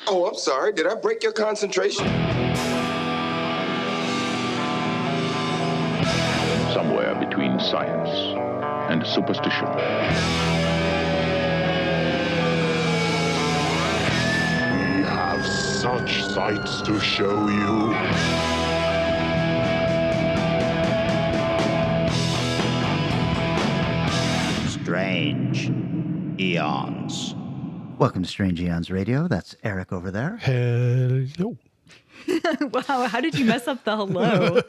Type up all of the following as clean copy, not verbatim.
Oh, I'm sorry. Did I break your concentration? Somewhere between science and superstition. We have such sights to show you. Strange Eons. Welcome to Strange Eons Radio. That's Eric over there. Hello. Wow, how did you mess up the hello?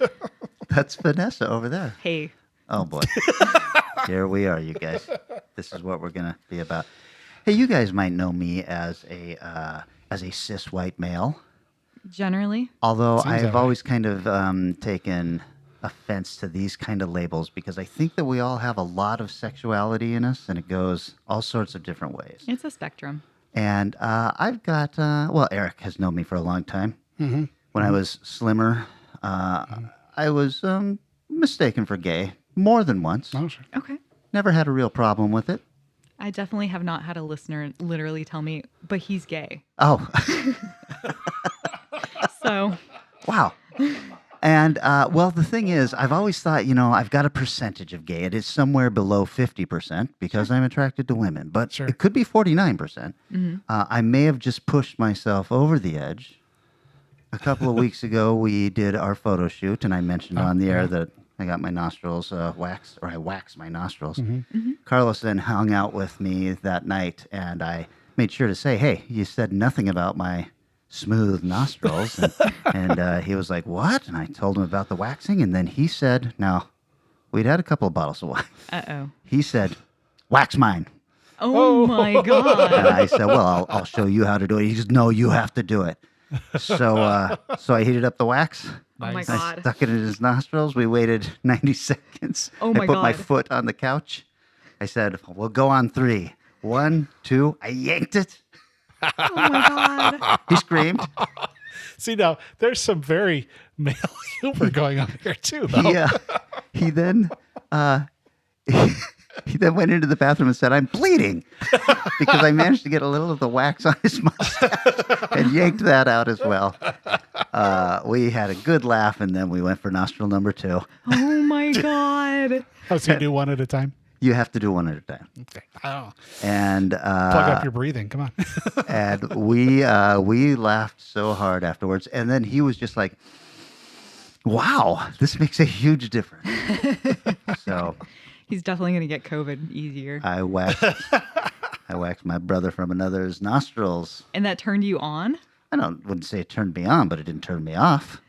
That's Vanessa over there. Hey. Oh, boy. Here we are, you guys. This is what we're going to be about. Hey, you guys might know me as a cis white male. Generally. Although Seems I've that way. always kind of taken offense to these kind of labels because I think that we all have a lot of sexuality in us and it goes all sorts of different ways. It's a spectrum. And I've got, Eric has known me for a long time. Mm-hmm. When I was slimmer, I was mistaken for gay more than once. Oh, sure. Okay. Never had a real problem with it. I definitely have not had a listener literally tell me, but he's gay. Oh, So, wow. And, the thing is, I've always thought, I've got a percentage of gay. It is somewhere below 50% because I'm attracted to women, but Sure. it could be 49%. I may have just pushed myself over the edge. A couple of weeks ago, we did our photo shoot, and I mentioned on the air that I got my nostrils waxed, or I waxed my nostrils. Carlos then hung out with me that night, and I made sure to say, hey, you said nothing about my smooth nostrils. And he was like, what? And I told him about the waxing, and then he said, now, we'd had a couple of bottles of wine. uh-oh. He said, wax mine. Oh my God. And I said, well, I'll show you how to do it. He goes, no, you have to do it. So I heated up the wax. Oh my Nice. I God. stuck it in his nostrils. We waited 90 seconds. Oh my I put my God. foot on the couch. I said, we'll go on 3. 1, 2. I yanked it. Oh my God. He screamed. See, now, there's some very male humor going on here, too, though. He then he then went into the bathroom and said, I'm bleeding, because I managed to get a little of the wax on his mustache and yanked that out as well. We had a good laugh, and then we went for nostril number 2. Oh my God. Oh, so you do one at a time? You have to do one at a time. Okay. Oh, And plug up your breathing. Come on. and we laughed so hard afterwards. And then he was just like, wow, this makes a huge difference. So He's definitely going to get COVID easier. I waxed my brother from another's nostrils. And that turned you on? Wouldn't say it turned me on, but it didn't turn me off.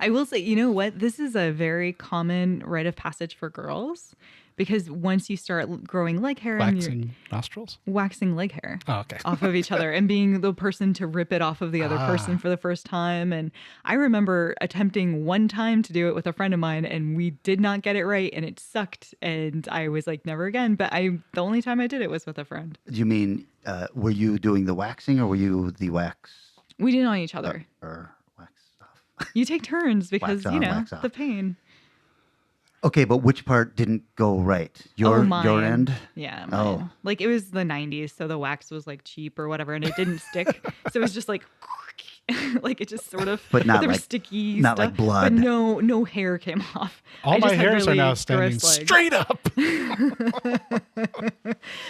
I will say, you know what? This is a very common rite of passage for girls because once you start growing leg hair and you're Waxing nostrils? waxing leg hair Oh, okay. off of each other and being the person to rip it off of the other person for the first time. And I remember attempting one time to do it with a friend of mine and we did not get it right and it sucked. And I was like, never again. But the only time I did it was with a friend. Do you mean, were you doing the waxing or were you the wax We did it on each other. or wax off? You take turns because, on, wax off. the pain. Okay, but which part didn't go right? Your mine. end? Yeah. Oh. Mine. Like it was the 90s, so the wax was like cheap or whatever, and it didn't stick. So it was just like, like it just sort of. But not there was like- sticky not stuff, like blood. But no hair came off. All I my just had hairs really are now standing gross legs. straight up.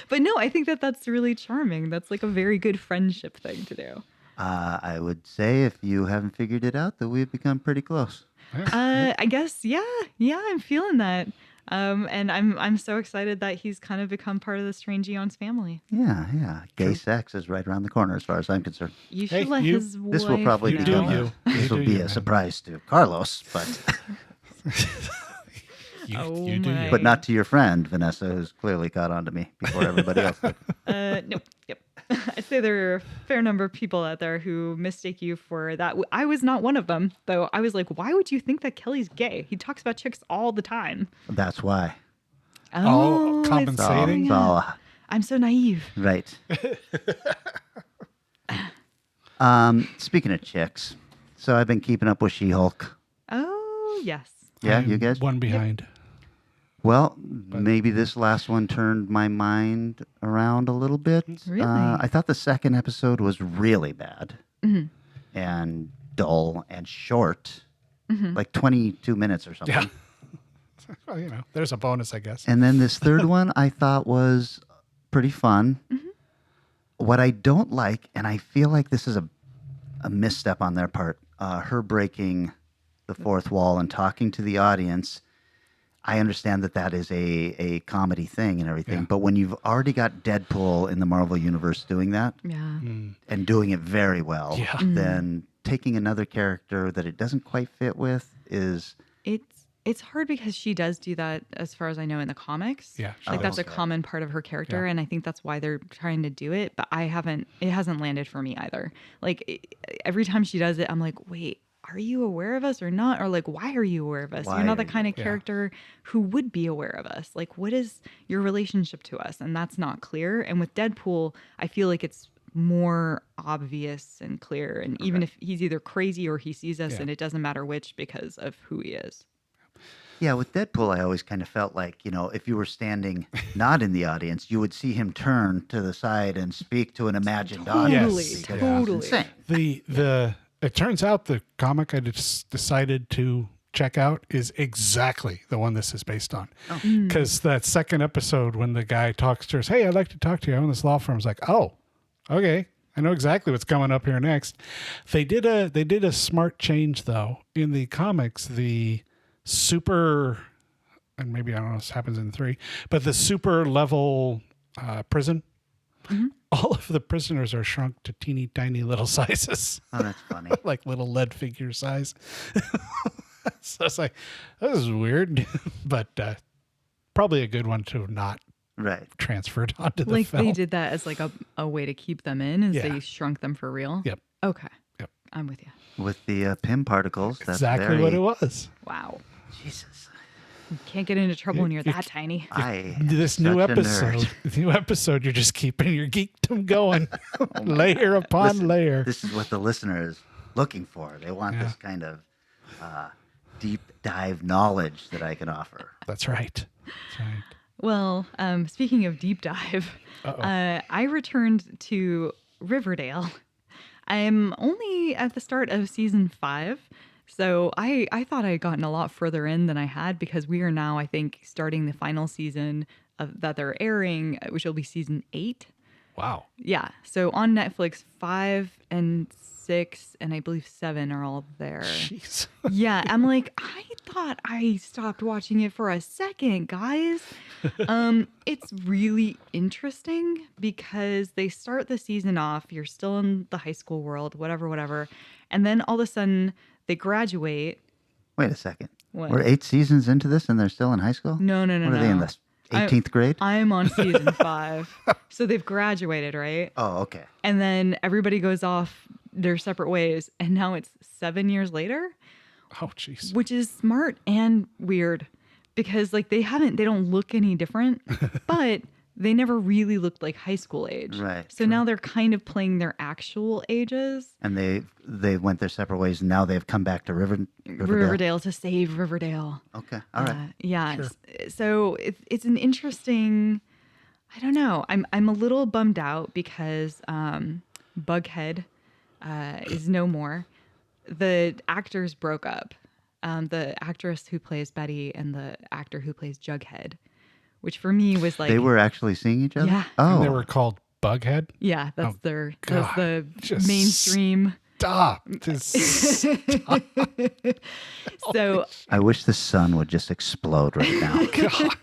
But no, I think that's really charming. That's like a very good friendship thing to do. I would say if you haven't figured it out, that we've become pretty close. I guess, yeah, I'm feeling that. And I'm so excited that he's kind of become part of the Strange Eons family. Yeah. Gay sex is right around the corner as far as I'm concerned. You should Hey, let you- his This will wife probably You know. do become you. this You will do be you, a man. surprise to Carlos, but Oh you do my. you. but not to your friend Vanessa, who's clearly caught on to me before everybody else did. Nope. Yep. I'd say there are a fair number of people out there who mistake you for that. I was not one of them, though. I was like, why would you think that Kelly's gay? He talks about chicks all the time. That's why. Oh, it's- compensating? It's all I'm so naive. right. Speaking of chicks, so I've been keeping up with She-Hulk. Oh, yes. Yeah, I'm you guys. One behind. Well, maybe this last one turned my mind around a little bit. Really? I thought the second episode was really bad and dull and short, like 22 minutes or something. Yeah. Well, there's a bonus, I guess. And then this third one I thought was pretty fun. What I don't like, and I feel like this is a misstep on their part, her breaking the fourth wall and talking to the audience. I understand that is a comedy thing and everything, but when you've already got Deadpool in the Marvel Universe doing that and doing it very well, then taking another character that it doesn't quite fit with is... It's hard because she does do that, as far as I know, in the comics. Yeah, like that's a common part of her character, and I think that's why they're trying to do it. But it hasn't landed for me either. Like every time she does it, I'm like, wait, are you aware of us or not? Or like, why are you aware of us? You're not the kind of character who would be aware of us. Like, what is your relationship to us? And that's not clear. And with Deadpool, I feel like it's more obvious and clear. And even if he's either crazy or he sees us, and it doesn't matter which because of who he is. Yeah, with Deadpool, I always kind of felt like, if you were standing not in the audience, you would see him turn to the side and speak to an imagined audience. Totally. Insane. It turns out the comic I just decided to check out is exactly the one this is based on. Because that second episode when the guy talks to us, hey, I'd like to talk to you. I'm in this law firm. I was like, oh, okay. I know exactly what's coming up here next. They did a smart change, though. In the comics, the super, and maybe I don't know if this happens in 3, but the super level prison, all of the prisoners are shrunk to teeny tiny little sizes. Oh, that's funny. Like little lead figure size. So it's like, this is weird, but probably a good one to not transferred onto the film. They did that as like a way to keep them in, as they shrunk them for real. Yep. Okay. Yep. I'm with you. With the PIM particles. That's exactly what it was. Wow. Jesus. You can't get into trouble when you're that tiny. This new episode, you're just keeping your geekdom going, layer upon layer. This is what the listener is looking for. They want this kind of deep dive knowledge that I can offer. That's right. That's right. Well, speaking of deep dive, I returned to Riverdale. I'm only at the start of season 5. So I thought I had gotten a lot further in than I had, because we are now, I think, starting the final season that they're airing, which will be season 8. Wow. Yeah. So on Netflix, 5 and 6 and I believe 7 are all there. Jeez. Yeah. I'm like, I thought I stopped watching it for a second, guys. It's really interesting because they start the season off. You're still in the high school world, whatever. And then all of a sudden they graduate. Wait a second. What? We're 8 seasons into this and they're still in high school? No. What are they in this? 18th grade? I'm on season 5. So they've graduated, right? Oh, okay. And then everybody goes off their separate ways. And now it's 7 years later. Oh, jeez. Which is smart and weird because they don't look any different, but they never really looked like high school age. Right. So now they're kind of playing their actual ages. And they went their separate ways, and now they've come back to Riverdale to save Riverdale. Okay. All right. Yeah. Sure. So it's an interesting. I don't know. I'm a little bummed out because Bughead is no more. The actors broke up. The actress who plays Betty and the actor who plays Jughead, which for me was like... They were actually seeing each other? Yeah. Oh. And they were called Bughead? Yeah, that's that's the Just mainstream... Stop. So I wish the sun would just explode right now. God.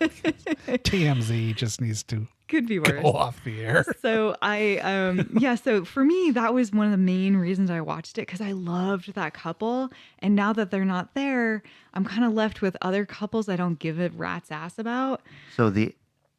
TMZ just needs to could be worse. go off the air. So so for me, that was one of the main reasons I watched it, because I loved that couple. And now that they're not there, I'm kind of left with other couples I don't give a rat's ass about. So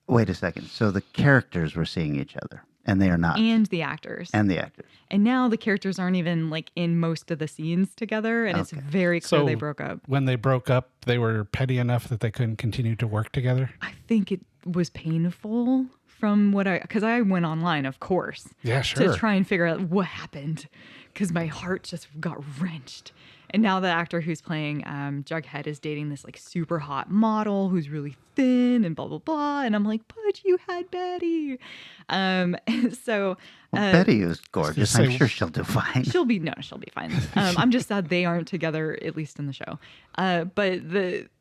wait a second. So the characters were seeing each other, and they are not. And the actors. And now the characters aren't even in most of the scenes together, and it's very clear they broke up. When they broke up, they were petty enough that they couldn't continue to work together? I think it was painful from because I went online, of course. Yeah, sure. To try and figure out what happened, because my heart just got wrenched. And now the actor who's playing Jughead is dating this like super hot model who's really thin and blah blah blah. And I'm like, but you had Betty. So Betty is gorgeous. I'm say- sure she'll do fine. she'll be fine. I'm just sad they aren't together, at least in the show. But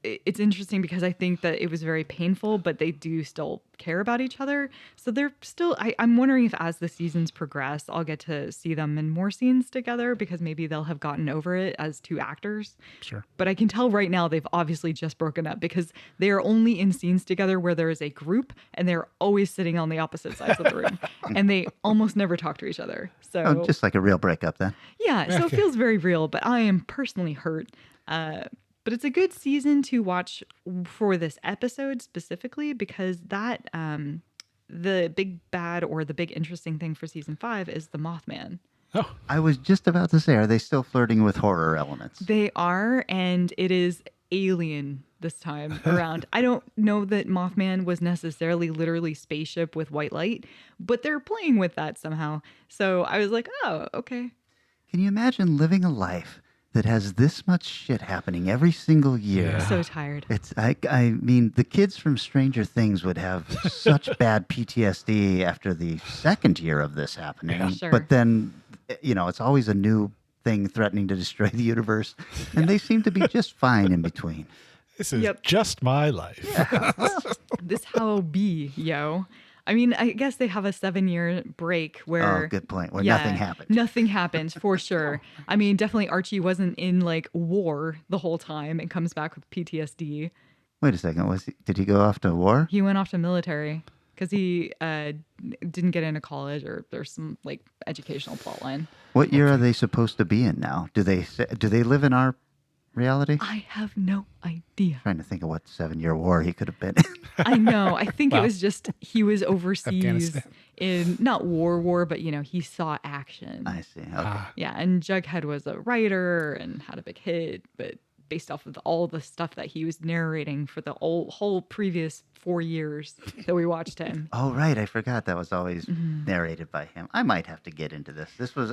it's interesting because I think that it was very painful, but they do still care about each other. So they're still, I'm wondering if as the seasons progress, I'll get to see them in more scenes together because maybe they'll have gotten over it as two actors. Sure. But I can tell right now they've obviously just broken up because they are only in scenes together where there is a group and they're always sitting on the opposite sides of the room and they almost never talk to each other. So Oh, just like a real breakup then. yeah, so it Okay. feels very real, but I am personally hurt. But it's a good season to watch for this episode specifically because that the big bad or the big interesting thing for season 5 is the Mothman. Oh, I was just about to say, are they still flirting with horror elements? They are, and it is alien this time around. I don't know that Mothman was necessarily literally spaceship with white light, but they're playing with that somehow. So I was like, oh, okay. Can you imagine living a life that has this much shit happening every single year? So tired. It's I mean, the kids from Stranger Things would have such bad PTSD after the second year of this happening. Yeah. Sure. But then, it's always a new thing threatening to destroy the universe, and they seem to be just fine in between. this is Yep. just my life. This how be, yo. I mean, I guess they have a 7-year break where Oh, good point. Where nothing happened. Nothing happened for sure. I mean, definitely Archie wasn't in like war the whole time and comes back with PTSD. Wait a second. Did he go off to war? He went off to military because he didn't get into college or there's some like educational plot line. What year are they supposed to be in now? Do they live in our reality? I have no idea. Trying to think of what 7-year war he could have been in. I know. I think it Wow. was just he was overseas Afghanistan. in not war, but he saw action. I see. Okay. Yeah, and Jughead was a writer and had a big hit, but based off of all the stuff that he was narrating for the whole previous 4 years that we watched him. Oh, right. I forgot that was always Mm-hmm. narrated by him. I might have to get into this.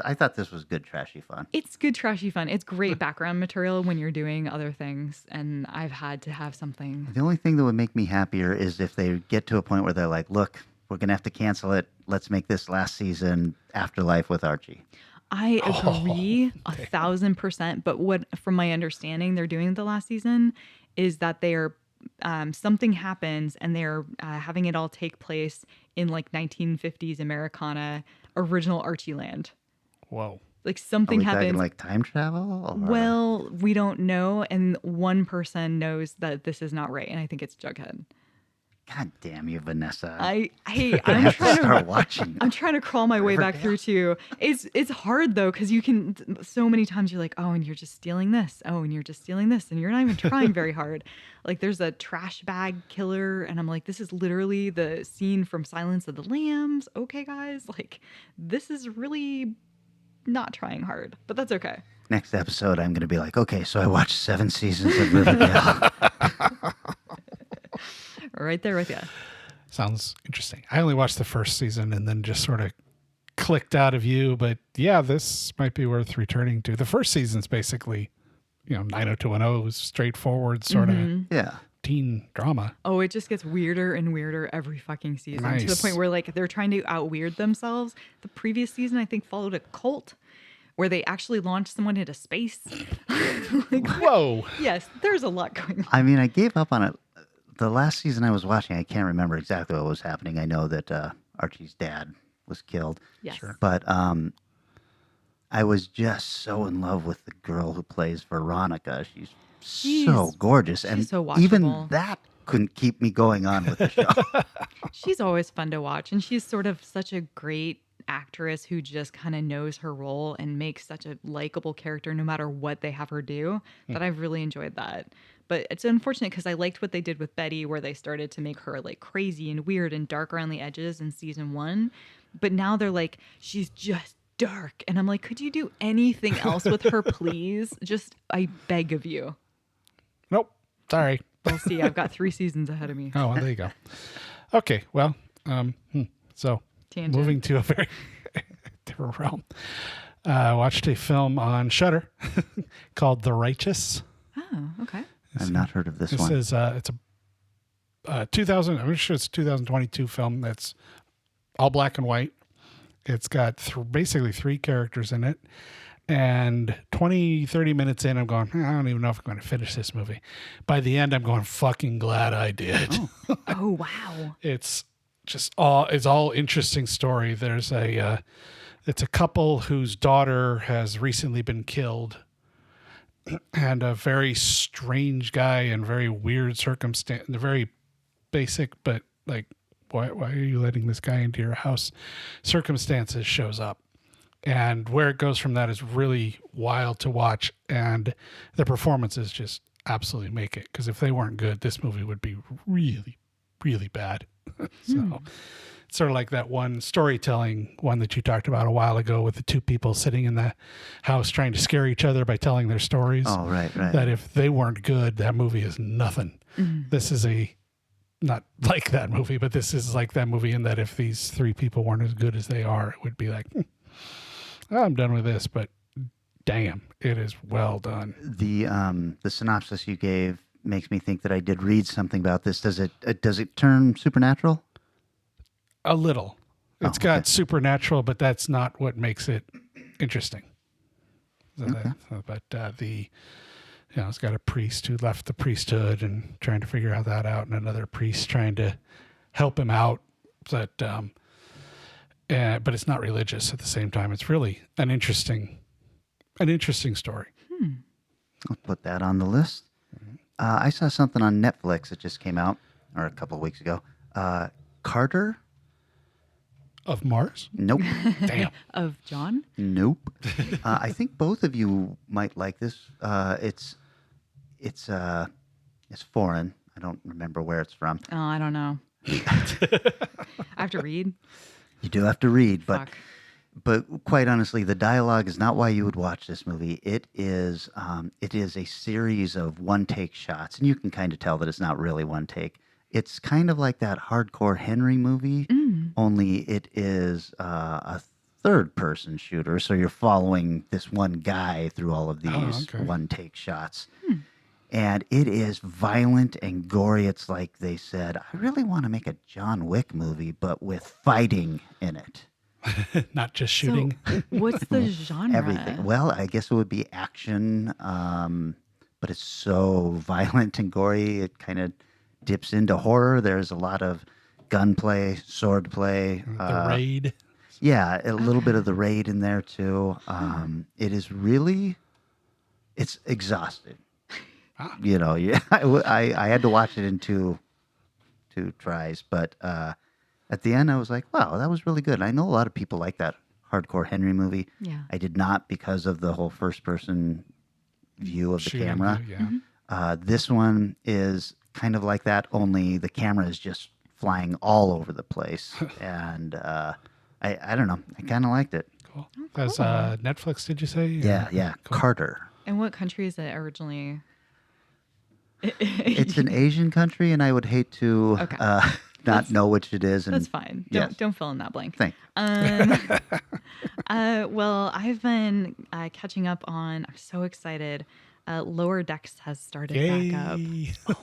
I thought this was good, trashy fun. It's good, trashy fun. It's great background material when you're doing other things, and I've had to have something. The only thing that would make me happier is if they get to a point where they're like, look, we're going to have to cancel it. Let's make this last season Afterlife with Archie. I agree 1,000%. But what, from my understanding, they're doing the last season is that they are something happens and they're having it all take place in like 1950s Americana, original Archie land. Whoa. Like Are something we talking happens. like time travel? Or- Well, we don't know, and one person knows that this is not right, and I think it's Jughead. God damn you, Vanessa. I'm I trying have to start to. watching. I'm trying to crawl my way back Riverdale. through too. It's hard though because you can so many times you're like, oh, and you're just stealing this. Oh, and you're just stealing this, and you're not even trying very hard. Like there's a trash bag killer, and I'm like, this is literally the scene from Silence of the Lambs. Okay, guys, like this is really not trying hard, but that's okay. Next episode, I'm going to be like, okay, so I watched 7 seasons of Riverdale. Right there with you. Sounds interesting. I only watched the first season and then just sort of clicked out of you. But yeah, this might be worth returning to. The first season's basically, 90210 is straightforward sort of Yeah. teen drama. Oh, it just gets weirder and weirder every fucking season to the Nice. point where like they're trying to out weird themselves. The previous season, I think, followed a cult where they actually launched someone into space. Whoa. Yes, there's a lot going on. I mean, I gave up on it. The last season I was watching, I can't remember exactly what was happening. I know that Archie's dad was killed. Yes. Sure. But I was just so in love with the girl who plays Veronica. She's so gorgeous. And so even watchable. that couldn't keep me going on with the show. She's always fun to watch, and she's sort of such a great actress who just kind of knows her role and makes such a likable character no matter what they have her do that I've really enjoyed that. But it's unfortunate because I liked what they did with Betty where they started to make her like crazy and weird and dark around the edges in season 1. But now they're like, she's just dark. And I'm like, could you do anything else with her, please? Just, I beg of you. Nope. Sorry. We'll see. I've got 3 seasons ahead of me. Oh, well, there you go. Okay. Well, so Tangent. moving to a very different realm. I watched a film on Shudder called The Righteous. Oh, okay. I've not heard of this This one. is it's a 2000. I'm sure it's a 2022 film that's all black and white. It's got basically 3 characters in it. And 30 minutes in, I'm going, I don't even know if I'm going to finish this movie. By the end, I'm going, fucking glad I did. Oh, wow. It's all interesting story. There's it's a couple whose daughter has recently been killed, and a very strange guy and very weird circumstance, very basic, but like, why are you letting this guy into your house? Circumstances shows up. And where it goes from that is really wild to watch. And the performances just absolutely make it. Because if they weren't good, this movie would be really, really bad. So it's sort of like that one storytelling one that you talked about a while ago with the 2 people sitting in the house trying to scare each other by telling their stories. Oh, right. That if they weren't good, that movie is nothing. This is not like that movie, but this is like that movie in that if these 3 people weren't as good as they are, it would be like, I'm done with this, but damn, it is well done. The synopsis you gave makes me think that I did read something about this. Does it turn supernatural? A little. It's got supernatural, but that's not what makes it interesting. So it's got a priest who left the priesthood and trying to figure that out, and another priest trying to help him out. But it's not religious at the same time. It's really an interesting story. I'll put that on the list. I saw something on Netflix that just came out, or a couple of weeks ago. Carter? Of Mars? Nope. Damn. Of John? Nope. I think both of you might like this. It's foreign. I don't remember where it's from. Oh, I don't know. I have to read. You do have to read, Fuck. but quite honestly, the dialogue is not why you would watch this movie. It is a series of one-take shots, and you can kind of tell that it's not really one take. It's kind of like that Hardcore Henry movie, only it is a third-person shooter, so you're following this one guy through all of these one-take shots. And it is violent and gory. It's like they said, I really want to make a John Wick movie, but with fighting in it. Not just shooting. So, what's the genre? Everything. Well, I guess it would be action, but it's so violent and gory. It kind of dips into horror. There's a lot of gunplay, swordplay. The Raid. Yeah, a little bit of The Raid in there too. It is really, it's exhausting. You know, I had to watch it in two tries, but at the end I was like, wow, that was really good. And I know a lot of people like that Hardcore Henry movie. Yeah. I did not because of the whole first person view of the Shooting camera. view, yeah. This one is kind of like that, only the camera is just flying all over the place. And I don't know, I kind of liked it. Cool. As Netflix, did you say? Yeah. Cool. Carter. And what country is it originally? It's an Asian country, and I would hate to not know which it is. And That's fine. Don't fill in that blank. Thanks. Well, I've been catching up on. I'm so excited. Lower Decks has started back up.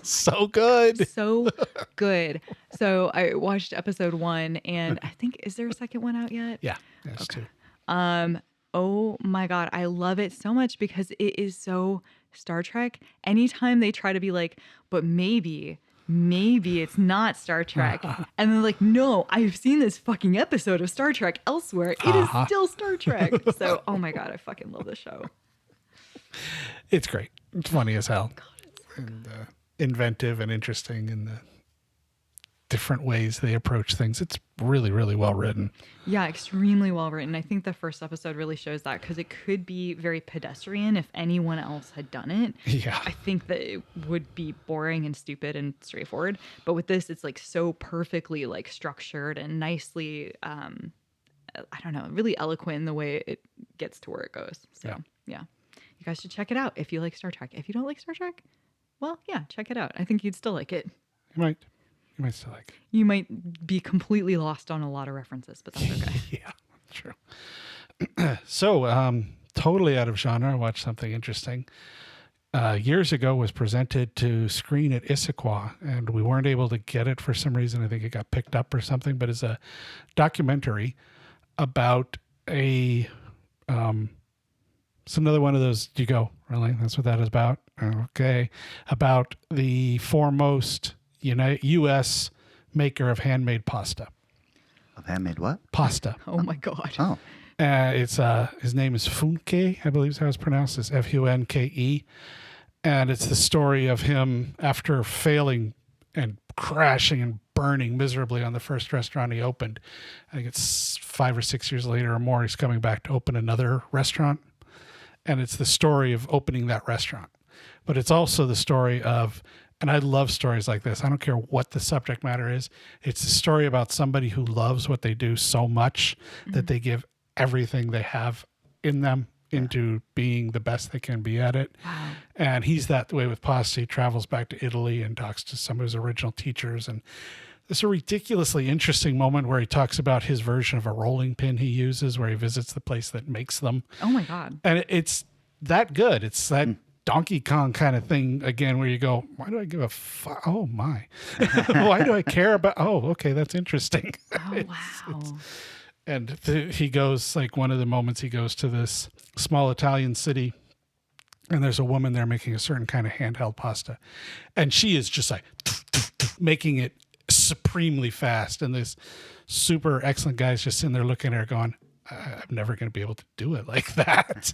So good. So good. So I watched episode 1, and I think, is there a second one out yet? Yeah. That's true. Oh my God. I love it so much because it is so Star Trek. Anytime they try to be like, but maybe it's not Star Trek. And they're like, no, I've seen this fucking episode of Star Trek elsewhere. It is still Star Trek. So, oh my God, I fucking love this show. It's great. It's funny as hell. And inventive and interesting in the different ways they approach things. It's really, really well written. Yeah, extremely well written. I think the first episode really shows that because it could be very pedestrian if anyone else had done it. Yeah. I think that it would be boring and stupid and straightforward. But with this, it's like so perfectly like structured and nicely, I don't know, really eloquent in the way it gets to where it goes. So yeah. You guys should check it out if you like Star Trek. If you don't like Star Trek, well, yeah, check it out. I think you'd still like it. You might still like it. You might be completely lost on a lot of references, but that's okay. Yeah, true. So, totally out of genre. I watched something interesting. Years ago was presented to screen at Issaquah, and we weren't able to get it for some reason. I think it got picked up or something, but it's a documentary about it's another one of those, you go, really? That's what that is about? Okay. About the foremost U.S. maker of handmade pasta. Of handmade what? Pasta. Oh my God. Oh. It's his name is Funke, I believe is how it's pronounced. It's Funke, and it's the story of him after failing and crashing and burning miserably on the first restaurant he opened. I think it's 5 or 6 years later or more. He's coming back to open another restaurant, and it's the story of opening that restaurant. But it's also the story of, and I love stories like this. I don't care what the subject matter is. It's a story about somebody who loves what they do so much that they give everything they have in them into being the best they can be at it. Wow. And he's that way with pasta. He travels back to Italy and talks to some of his original teachers. And there's a ridiculously interesting moment where he talks about his version of a rolling pin he uses, where he visits the place that makes them. Oh my God. And it's that good. It's that Donkey Kong kind of thing again, where you go, why do I give a fuck? Oh my, why do I care about? Oh, okay. That's interesting. Oh, wow. And he goes, like one of the moments he goes to this small Italian city, and there's a woman there making a certain kind of handheld pasta. And she is just like making it supremely fast. And this super excellent guy's just sitting there looking at her going, I'm never going to be able to do it like that.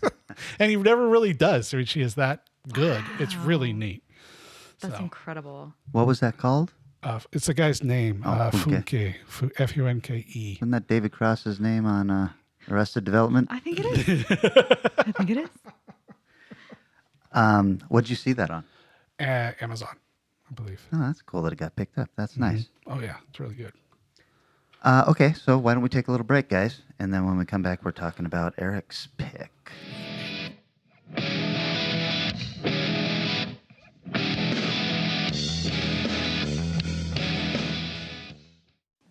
And he never really does. I mean, she is that good. Wow. It's really neat. That's incredible. What was that called? It's a guy's name, Funke, Funke. Isn't that David Cross's name on Arrested Development? I think it is. I think it is. What'd you see that on? Amazon, I believe. Oh, that's cool that it got picked up. That's nice. Oh, yeah. It's really good. Okay, so why don't we take a little break, guys? And then when we come back, we're talking about Eric's pick.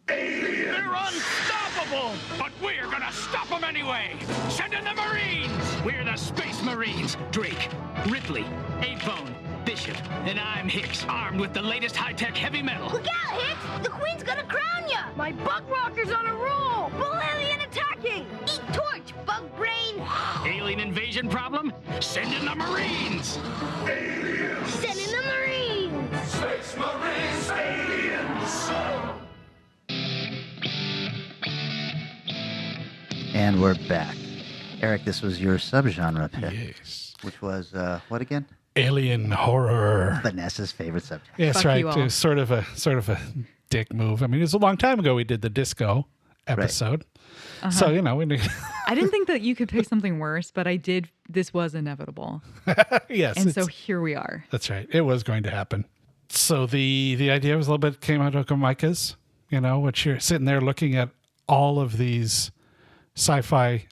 They're unstoppable! But we're gonna stop them anyway! Send in the Marines! We're the Space Marines. Drake, Ripley, 8-Bone, Bishop, and I'm Hicks, armed with the latest high-tech heavy metal. Look out, Hicks! The Queen's gonna crown ya! My bug rocker's on a roll! Bull alien attacking! Eat torch, bug brain! Alien invasion problem? Send in the Marines! Aliens! Send in the Marines! Space Marines, aliens! And we're back. Eric, this was your subgenre pick. Yes. Which was, what again? Alien horror. Vanessa's favorite subject. Yeah, that's Fuck right. you all. It was sort of a dick move. I mean, it was a long time ago we did the disco episode. So, we I didn't think that you could pick something worse, but I did. This was inevitable. yes. And so here we are. That's right. It was going to happen. So the idea was a little bit came out of Micah's, which you're sitting there looking at all of these sci-fi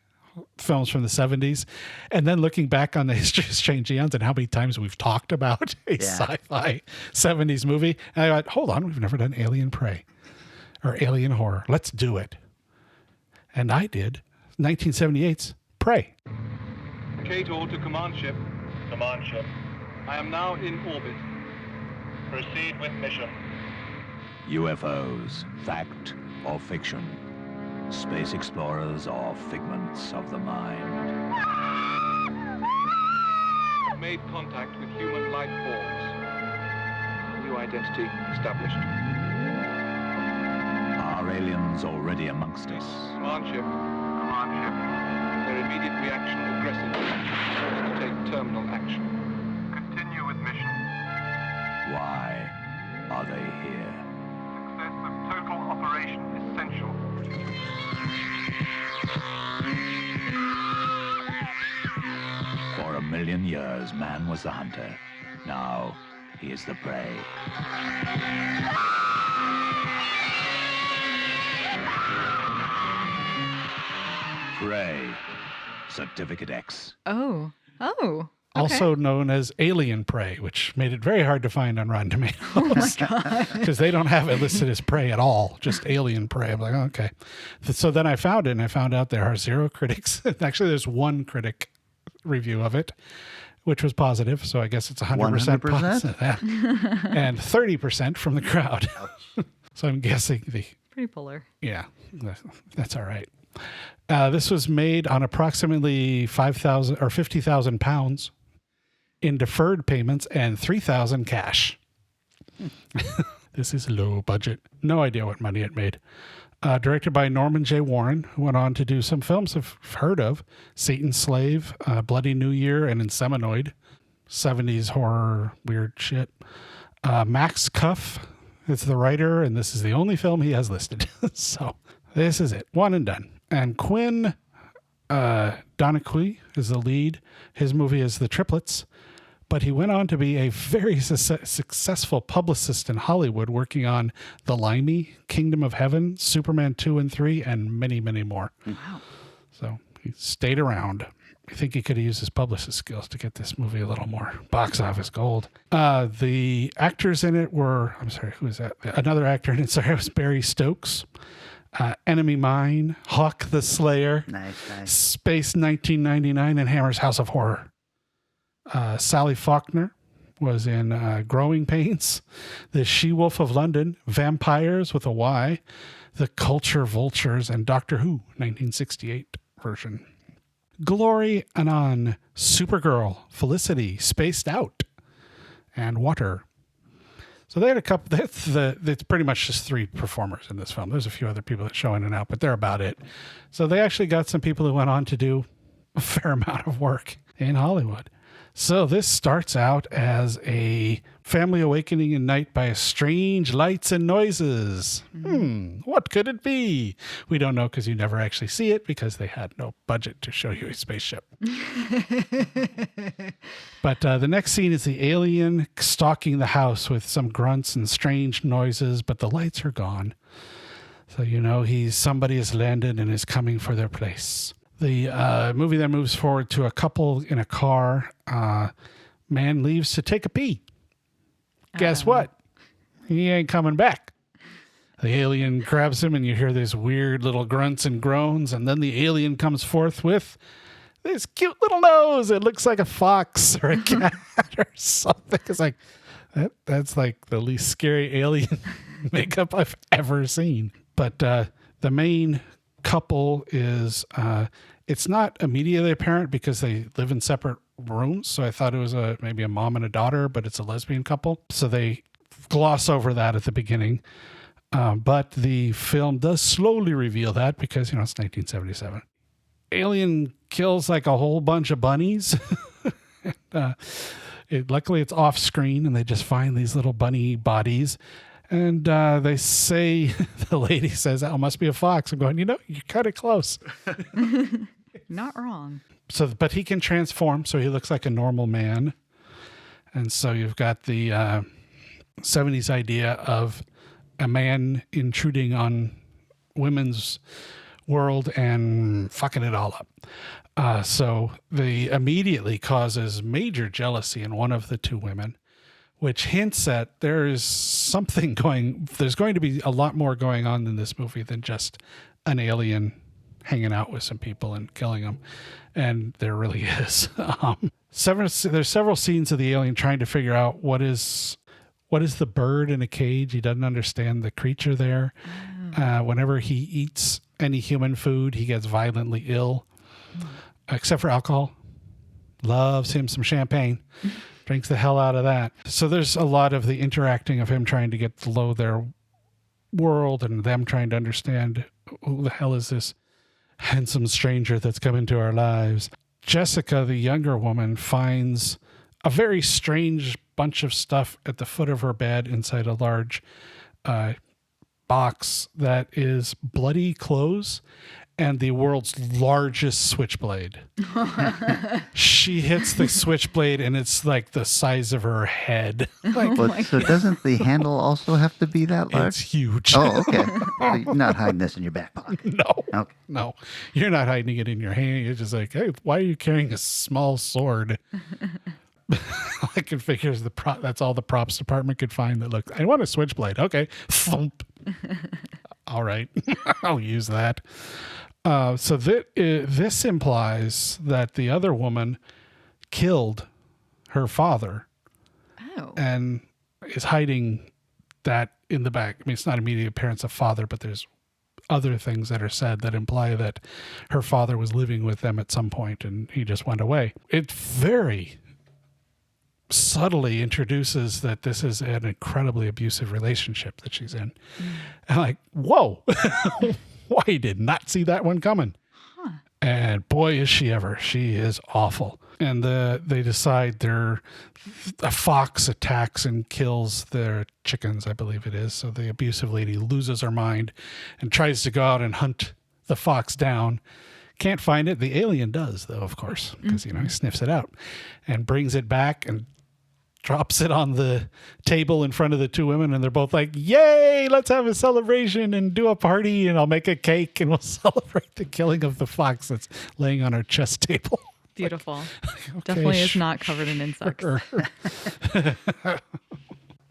films from the 70s and then looking back on the history of Strange Eons and how many times we've talked about a sci-fi 70s movie. And I thought, hold on, we've never done Alien Prey or Alien Horror. Let's do it. And I did 1978's Prey. Cato to command ship. Command ship. I am now in orbit. Proceed with mission. UFOs, fact or fiction? Space explorers are figments of the mind. Made contact with human life forms. New identity established. Are aliens already amongst us? Command ship. Command ship. Their immediate reaction aggressive. Orders to take terminal action. Continue with mission. Why are they here? Success of total operation essential. For 1,000,000 years, man was the hunter. Now, he is the prey. Prey. Certificate X. Oh. also known as Alien Prey, which made it very hard to find on Rotten Tomatoes. Because they don't have it listed as Prey at all, just Alien Prey. I'm like, oh, okay. So then I found it, and I found out there are 0 critics. Actually, there's 1 critic review of it, which was positive. So I guess it's 100% positive. And 30% from the crowd. So I'm guessing Pretty polar. Yeah, that's all right. This was made on approximately 5,000 or 50,000 pounds in deferred payments and 3,000 cash. This is low budget. No idea what money it made. Directed by Norman J. Warren, who went on to do some films I've heard of: Satan's Slave, Bloody New Year, and Inseminoid. 70s horror, weird shit. Max Cuff is the writer, and this is the only film he has listed. So this is it. One and done. And Quinn Donaghy is the lead. His movie is The Triplets, but he went on to be a very successful publicist in Hollywood, working on The Limey, Kingdom of Heaven, Superman 2 and 3, and many, many more. Wow. So he stayed around. I think he could have used his publicist skills to get this movie a little more box office gold. The actors in it were, I'm sorry, who is that? Another actor in it, sorry, it was Barry Stokes. Enemy Mine, Hawk the Slayer, Nice. Space 1999, and Hammer's House of Horror. Sally Faulkner was in Growing Pains, The She-Wolf of London, Vampires with a Y, The Culture Vultures, and Doctor Who, 1968 version. Glory Anon, Supergirl, Felicity, Spaced Out, and Water. So they had a couple. It's pretty much just 3 performers in this film. There's a few other people that show in and out, but they're about it. So they actually got some people who went on to do a fair amount of work in Hollywood. So this starts out as a family awakening in night by strange lights and noises. What could it be? We don't know because you never actually see it because they had no budget to show you a spaceship. But the next scene is the alien stalking the house with some grunts and strange noises, but the lights are gone. So you know somebody has landed and is coming for their place. The movie then moves forward to a couple in a car. Man leaves to take a pee. Guess what? He ain't coming back. The alien grabs him, and you hear these weird little grunts and groans, and then the alien comes forth with this cute little nose. It looks like a fox or a cat or something. It's like, that's like the least scary alien makeup I've ever seen. But the main couple is... it's not immediately apparent because they live in separate rooms. So I thought it was maybe a mom and a daughter, but it's a lesbian couple. So they gloss over that at the beginning. But the film does slowly reveal that because, it's 1977. Alien kills like a whole bunch of bunnies. Luckily it's off screen and they just find these little bunny bodies. And they say, the lady says, oh, must be a fox. I'm going, you're kind of close. Not wrong. So, but he can transform, so he looks like a normal man. And so you've got the 70s idea of a man intruding on women's world and fucking it all up. So they immediately causes major jealousy in one of the 2 women, which hints at there's going to be a lot more going on in this movie than just an alien hanging out with some people and killing them. And there really is. There's several scenes of the alien trying to figure out what is the bird in a cage. He doesn't understand the creature there. Whenever he eats any human food, he gets violently ill, except for alcohol. Loves him some champagne. Drinks the hell out of that. So there's a lot of the interacting of him trying to get below their world and them trying to understand who the hell is this handsome stranger that's come into our lives. Jessica, the younger woman, finds a very strange bunch of stuff at the foot of her bed inside a large box that is bloody clothes and the world's largest switchblade. She hits the switchblade and it's like the size of her head. Like, But, so doesn't the handle also have to be that large? it's huge. Oh, okay. So you're not hiding this in your back pocket. No. Okay. No. You're not hiding it in your hand. You're just like, hey, why are you carrying a small sword? I can figure that's all the props department could find that looked, I want a switchblade. Okay. Thump. All right. I'll use that. So this implies that the other woman killed her father. Oh. And is hiding that in the back. I mean, it's not immediate appearance of father, but there's other things that are said that imply that her father was living with them at some point and he just went away. It very subtly introduces that this is an incredibly abusive relationship that she's in. And like, whoa, why did not see that one coming? Huh. And boy, is she ever. She is awful. And they decide a fox attacks and kills their chickens, I believe it is. So the abusive lady loses her mind and tries to go out and hunt the fox down. Can't find it. The alien does, though, of course, because, he sniffs it out and brings it back and drops it on the table in front of the two women. And they're both like, yay, let's have a celebration and do a party. And I'll make a cake and we'll celebrate the killing of the fox that's laying on our chess table. Beautiful. Okay, Definitely is not covered in insects.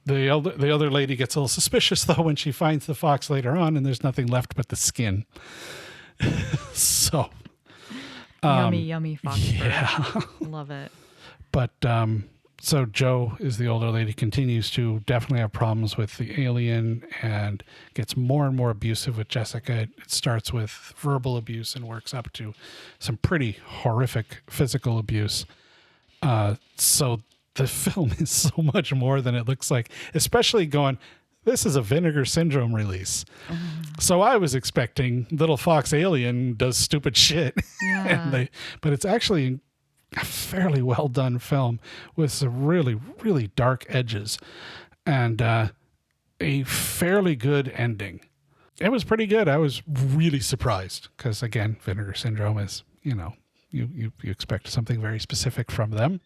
The other lady gets a little suspicious, though, when she finds the fox later on and there's nothing left but the skin. So. Yummy fox fur. Yeah. Love it. But so Joe is the older lady, continues to definitely have problems with the alien and gets more and more abusive with Jessica. It starts with verbal abuse and works up to some pretty horrific physical abuse. So the film is so much more than it looks like, especially going, this is a Vinegar Syndrome release. So I was expecting Little Fox Alien does stupid shit. Yeah. But it's actually a fairly well done film with some really, really dark edges and a fairly good ending. It was pretty good. I was really surprised because, again, Vinegar Syndrome is, you expect something very specific from them.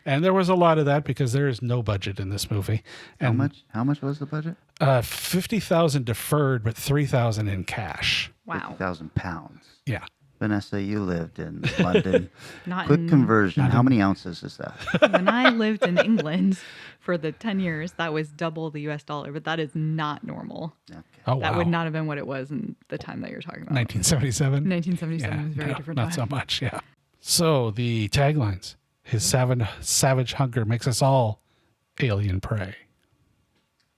And there was a lot of that because there is no budget in this movie. And How much was the budget? $50,000 deferred, but $3,000 in cash. Wow. £50,000. Yeah. Vanessa, you lived in London. Not Quick in- conversion. How many ounces is that? When I lived in England for the 10 years, that was double the US dollar, but that is not normal. Okay. Oh, wow. That would not have been what it was in the time that you're talking about. 1977? 1977 was a very different time. Not so much, yeah. So the taglines. His savage hunger makes us all alien prey.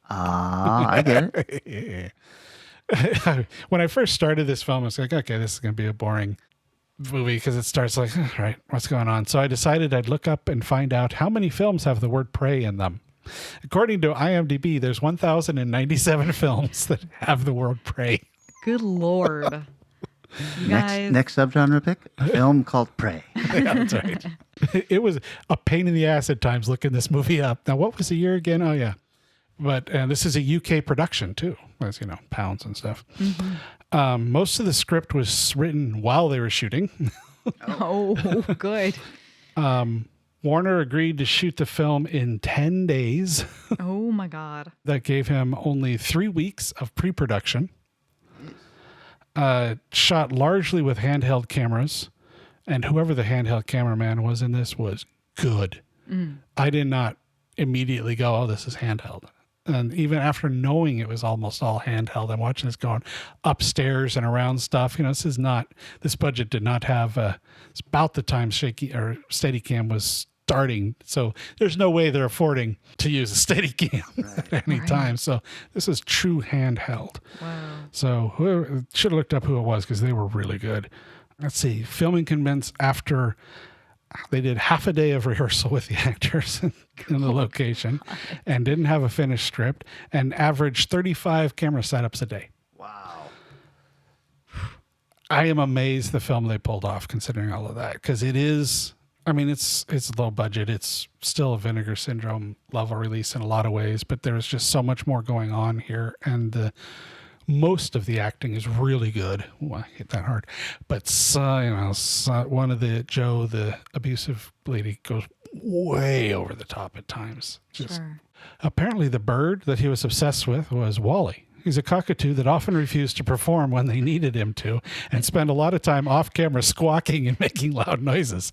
I get it. When I first started this film, I was like, okay, this is going to be a boring movie because it starts like, all right, what's going on? So I decided I'd look up and find out how many films have the word prey in them. According to IMDb, there's 1,097 films that have the word prey. Good Lord. You guys. Next subgenre pick, a film called Prey. Yeah, that's right. It was a pain in the ass at times looking this movie up. Now, what was the year again? Oh, yeah. But this is a UK production, too, as pounds and stuff. Mm-hmm. Most of the script was written while they were shooting. Oh, good. Warner agreed to shoot the film in 10 days. Oh, my God. That gave him only 3 weeks of pre-production. Shot largely with handheld cameras, and whoever the handheld cameraman was in this was good. I did not immediately go, oh, this is handheld. And even after knowing it was almost all handheld, I'm watching this going upstairs and around stuff. This budget did not have, it's about the time Steadicam was starting. So there's no way they're affording to use a Steadicam at any time. So this is true handheld. Wow. So whoever should have looked up who it was because they were really good. Let's see. Filming commenced after they did half a day of rehearsal with the actors in the location and didn't have a finished script and averaged 35 camera setups a day. Wow. I am amazed the film they pulled off considering all of that because it is, it's low budget. It's still a Vinegar Syndrome level release in a lot of ways, but there's just so much more going on here. And the Most of the acting is really good. Well, I hit that hard. But one of the abusive lady, goes way over the top at times. Sure. Apparently the bird that he was obsessed with was Wally. He's a cockatoo that often refused to perform when they needed him to and spent a lot of time off camera squawking and making loud noises.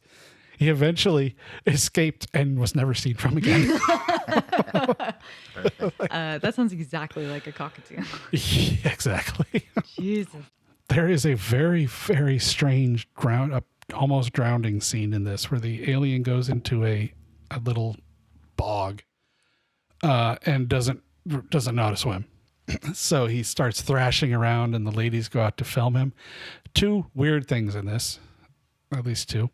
He eventually escaped and was never seen from again. That sounds exactly like a cockatoo. Yeah, exactly. Jesus. There is a very, very strange almost drowning scene in this where the alien goes into a little bog and doesn't know how to swim. So he starts thrashing around and the ladies go out to film him. Two weird things in this, at least two.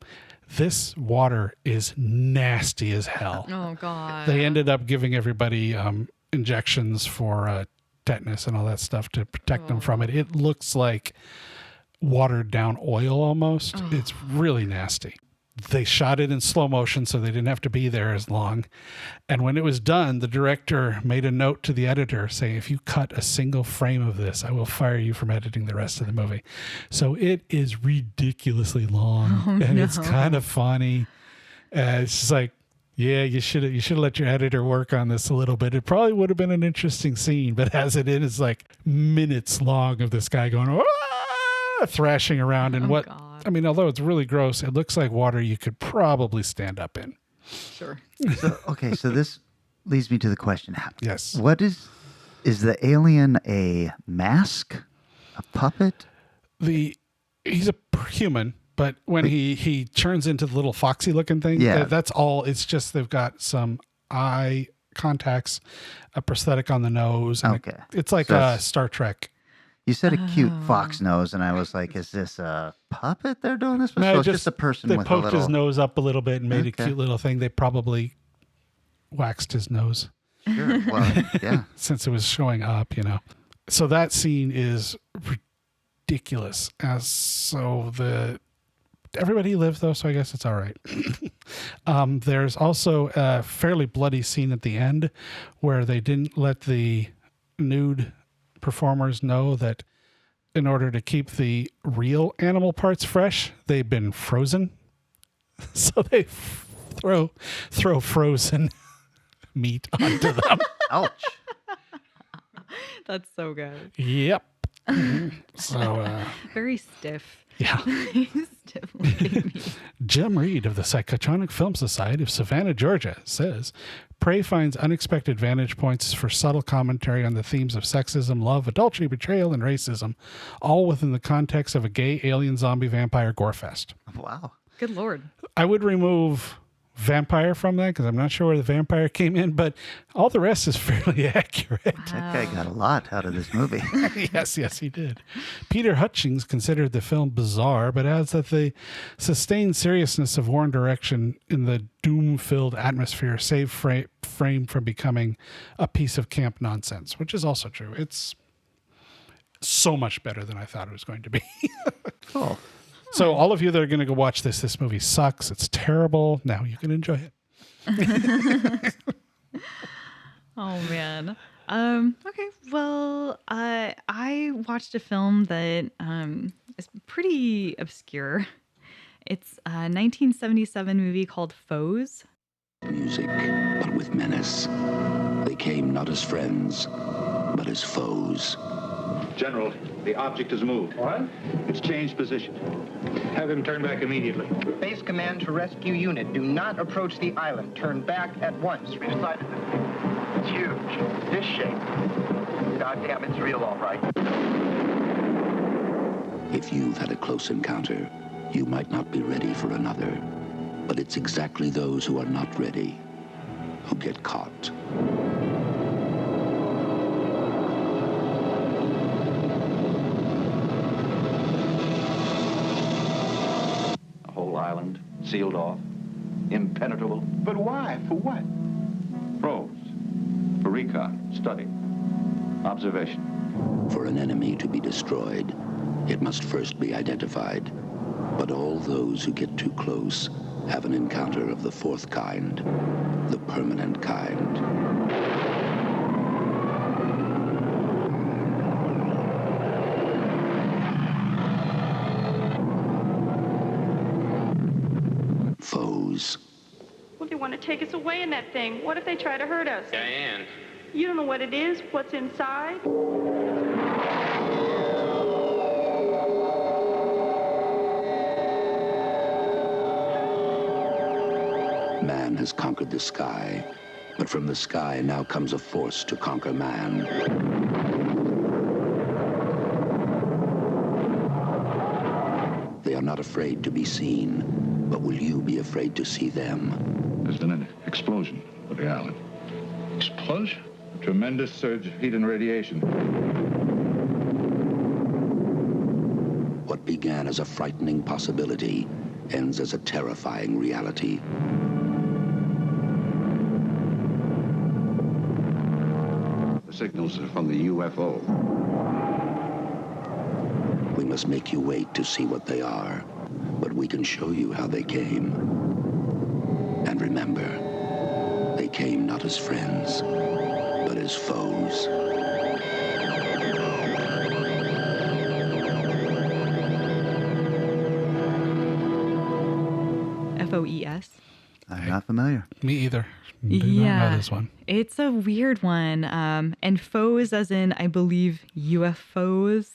This water is nasty as hell. Oh, God. They ended up giving everybody injections for tetanus and all that stuff to protect them from it. It looks like watered down oil almost. Oh. It's really nasty. They shot it in slow motion so they didn't have to be there as long. And when it was done, the director made a note to the editor saying, if you cut a single frame of this, I will fire you from editing the rest of the movie. So it is ridiculously long and it's kind of funny. It's just like, yeah, you should have let your editor work on this a little bit. It probably would have been an interesting scene, but as it is like minutes long of this guy going, thrashing around and God. I mean, although it's really gross, it looks like water you could probably stand up in. Sure. So this leads me to the question. Yes. What is the alien a mask? A puppet? He's a human, but when he turns into the little foxy looking thing, that's all. It's just they've got some eye contacts, a prosthetic on the nose. And it's like a Star Trek. You said a cute fox nose, and I was like, is this a puppet they're doing this with? No, so it's just a person with a little... They poked his nose up a little bit and made a cute little thing. They probably waxed his nose. Sure, well, yeah. Since it was showing up, So that scene is ridiculous. Everybody lived, though, so I guess it's all right. There's also a fairly bloody scene at the end where they didn't let the nude performers know that in order to keep the real animal parts fresh, they've been frozen. So they throw frozen meat onto them. Ouch. That's so good. Yep. So very stiff. Yeah. Stiff looking meat. Jim Reed of the Psychotronic Film Society of Savannah, Georgia, says Prey finds unexpected vantage points for subtle commentary on the themes of sexism, love, adultery, betrayal, and racism, all within the context of a gay alien zombie vampire gore fest. Wow. Good Lord. I would remove vampire from that because I'm not sure where the vampire came in, but all the rest is fairly accurate. Wow. That guy got a lot out of this movie. Yes, he did. Peter Hutchings considered the film bizarre, but adds that the sustained seriousness of Warren direction in the doom-filled atmosphere saved Frame from becoming a piece of camp nonsense, which is also true. It's so much better than I thought it was going to be. Cool. So all of you that are going to go watch this movie sucks. It's terrible. Now you can enjoy it. Oh, man. Okay. Well, I watched a film that is pretty obscure. It's a 1977 movie called Foes. Music, but with menace. They came not as friends, but as foes. General, the object has moved. What? It's changed position. Have him turn back immediately. Base command to rescue unit. Do not approach the island. Turn back at once. We decided this. It's huge. This shape. Goddamn, it's real, all right. If you've had a close encounter, you might not be ready for another. But it's exactly those who are not ready who get caught. Island, sealed off, impenetrable. But why? For what? Probes. For recon, study, observation. For an enemy to be destroyed, it must first be identified. But all those who get too close have an encounter of the fourth kind, the permanent kind. foes. Well, they want to take us away in that thing. What if they try to hurt us? Diane. You don't know what it is, what's inside? Man has conquered the sky, but from the sky now comes a force to conquer man. They are not afraid to be seen, but will you be afraid to see them? There's been an explosion with the island. Explosion? A tremendous surge of heat and radiation. What began as a frightening possibility ends as a terrifying reality. The signals are from the UFO. We must make you wait to see what they are, but we can show you how they came. And remember, they came not as friends, but as foes. FOES. I'm not familiar. Me either. Do not know this one. It's a weird one. And foes as in, I believe, UFOs.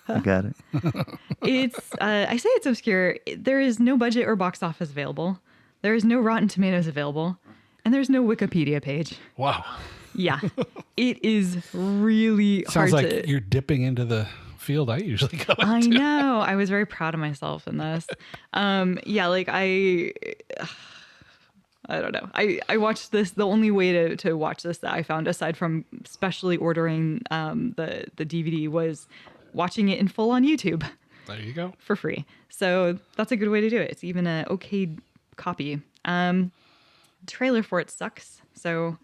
I got it. It's, I say it's obscure. There is no budget or box office available. There is no Rotten Tomatoes available. And there's no Wikipedia page. Wow. Yeah. It is really Sounds hard like to... you're dipping into the field I usually go into. I know. I was very proud of myself in this. Yeah, like I don't know. I watched this. The only way to watch this that I found, aside from specially ordering the DVD, was watching it in full on YouTube. There you go. For free. So that's a good way to do it. It's even an okay copy. Trailer for it sucks. So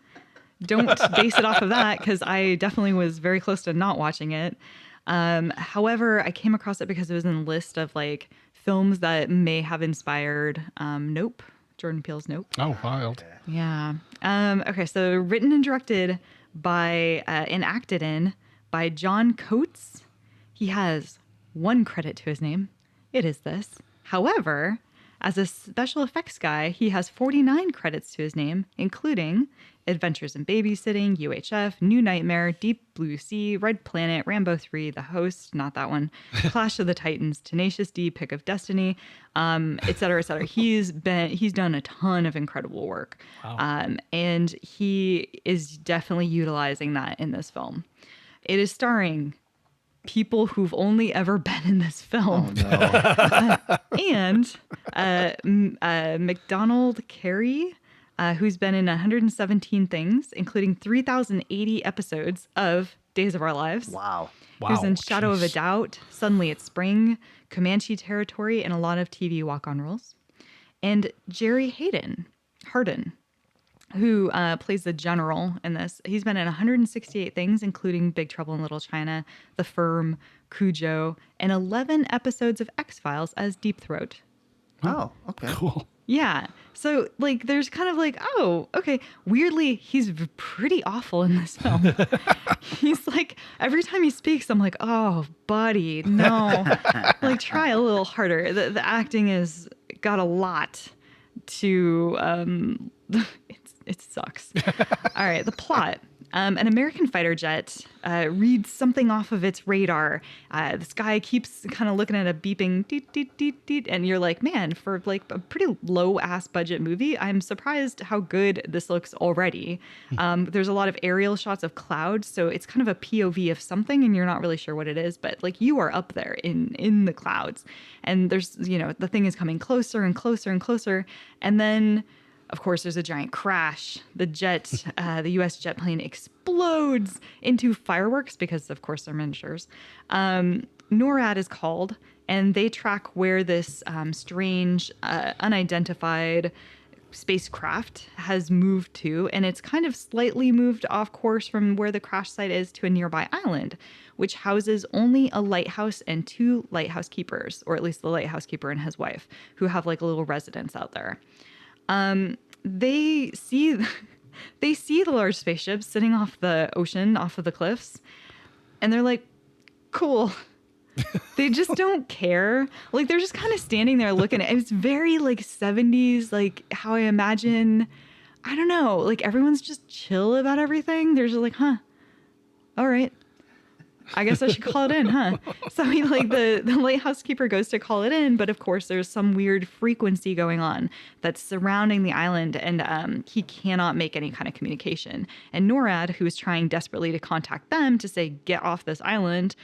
don't base it off of that, because I definitely was very close to not watching it. However, I came across it because it was in a list of like films that may have inspired Nope. Jordan Peele's Nope. Oh, wild. Yeah. Okay, so written and directed by and acted in by John Coates. He has one credit to his name. It is this. However, as a special effects guy, he has 49 credits to his name, including Adventures in Babysitting, UHF, New Nightmare, Deep Blue Sea, Red Planet, Rambo 3, The Host, not that one, Clash of the Titans, Tenacious D, Pick of Destiny, et cetera, et cetera. He's done a ton of incredible work. Wow. And he is definitely utilizing that in this film. It is starring people who've only ever been in this film. Oh, no. And McDonald Carey, who's been in 117 things, including 3,080 episodes of Days of Our Lives. Wow. Who's in Shadow of a Doubt, Suddenly It's Spring, Comanche Territory, and a lot of TV walk-on roles. And Jerry Hardin, who plays the general in this. He's been in 168 things, including Big Trouble in Little China, The Firm, Cujo, and 11 episodes of X-Files as Deep Throat. Oh, okay. Cool. Yeah. So, like, there's kind of like, oh, okay. Weirdly, he's pretty awful in this film. He's like, every time he speaks, I'm like, oh, buddy, no. Like, try a little harder. The acting is got a lot to... It sucks. All right, the plot. An American fighter jet reads something off of its radar. This guy keeps kind of looking at a beeping deet, deet, deet, deet, and you're like, man, for like a pretty low-ass budget movie, I'm surprised how good this looks already. There's a lot of aerial shots of clouds, so it's kind of a POV of something, and you're not really sure what it is, but like you are up there in the clouds, and there's, the thing is coming closer and closer and closer, and then... Of course, there's a giant crash. The U.S. jet plane explodes into fireworks because, of course, they're miniatures. NORAD is called, and they track where this strange, unidentified spacecraft has moved to, and it's kind of slightly moved off course from where the crash site is to a nearby island, which houses only a lighthouse and 2 lighthouse keepers, or at least the lighthouse keeper and his wife, who have like a little residence out there. They see the large spaceships sitting off the ocean, off of the cliffs, and they're like, cool. They just don't care. Like, they're just kind of standing there looking at it. It's very like 70s, like how I imagine, I don't know, like everyone's just chill about everything. They're just like, huh, all right. I guess I should call it in, huh? So he, like the lighthouse keeper goes to call it in, but of course there's some weird frequency going on that's surrounding the island, and he cannot make any kind of communication. And NORAD, who's trying desperately to contact them to say get off this island,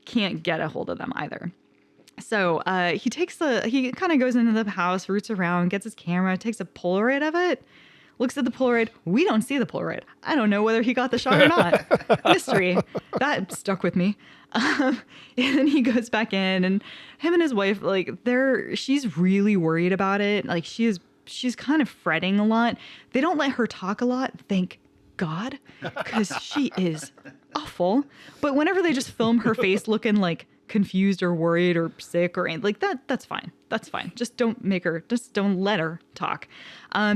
can't get a hold of them either. So he kind of goes into the house, roots around, gets his camera, takes a Polaroid of it. Looks at the Polaroid. We don't see the Polaroid. I don't know whether he got the shot or not. Mystery. That stuck with me. And then he goes back in, and him and his wife, like, she's really worried about it. Like, she's kind of fretting a lot. They don't let her talk a lot. Thank God, because she is awful. But whenever they just film her face looking like confused or worried or sick or like that's fine. That's fine. Just don't let her talk.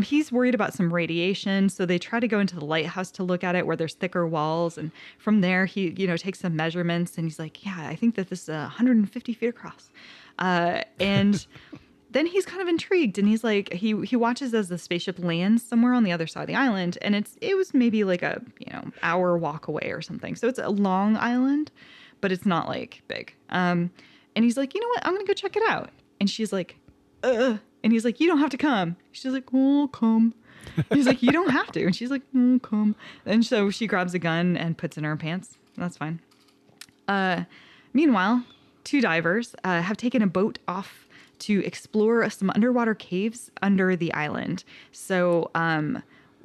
He's worried about some radiation, so they try to go into the lighthouse to look at it where there's thicker walls, and from there he takes some measurements, and he's like, yeah, I think that this is 150 feet across. And then he's kind of intrigued, and he's like, he watches as the spaceship lands somewhere on the other side of the island, and it was maybe like a hour walk away or something. So it's a long island, but it's not like big. And he's like, you know what? I'm gonna go check it out. And she's like, and he's like, you don't have to come. She's like, oh, I'll come. He's like, you don't have to. And she's like, oh, come. And so she grabs a gun and puts it in her pants. That's fine. Meanwhile, 2 divers have taken a boat off to explore some underwater caves under the island. So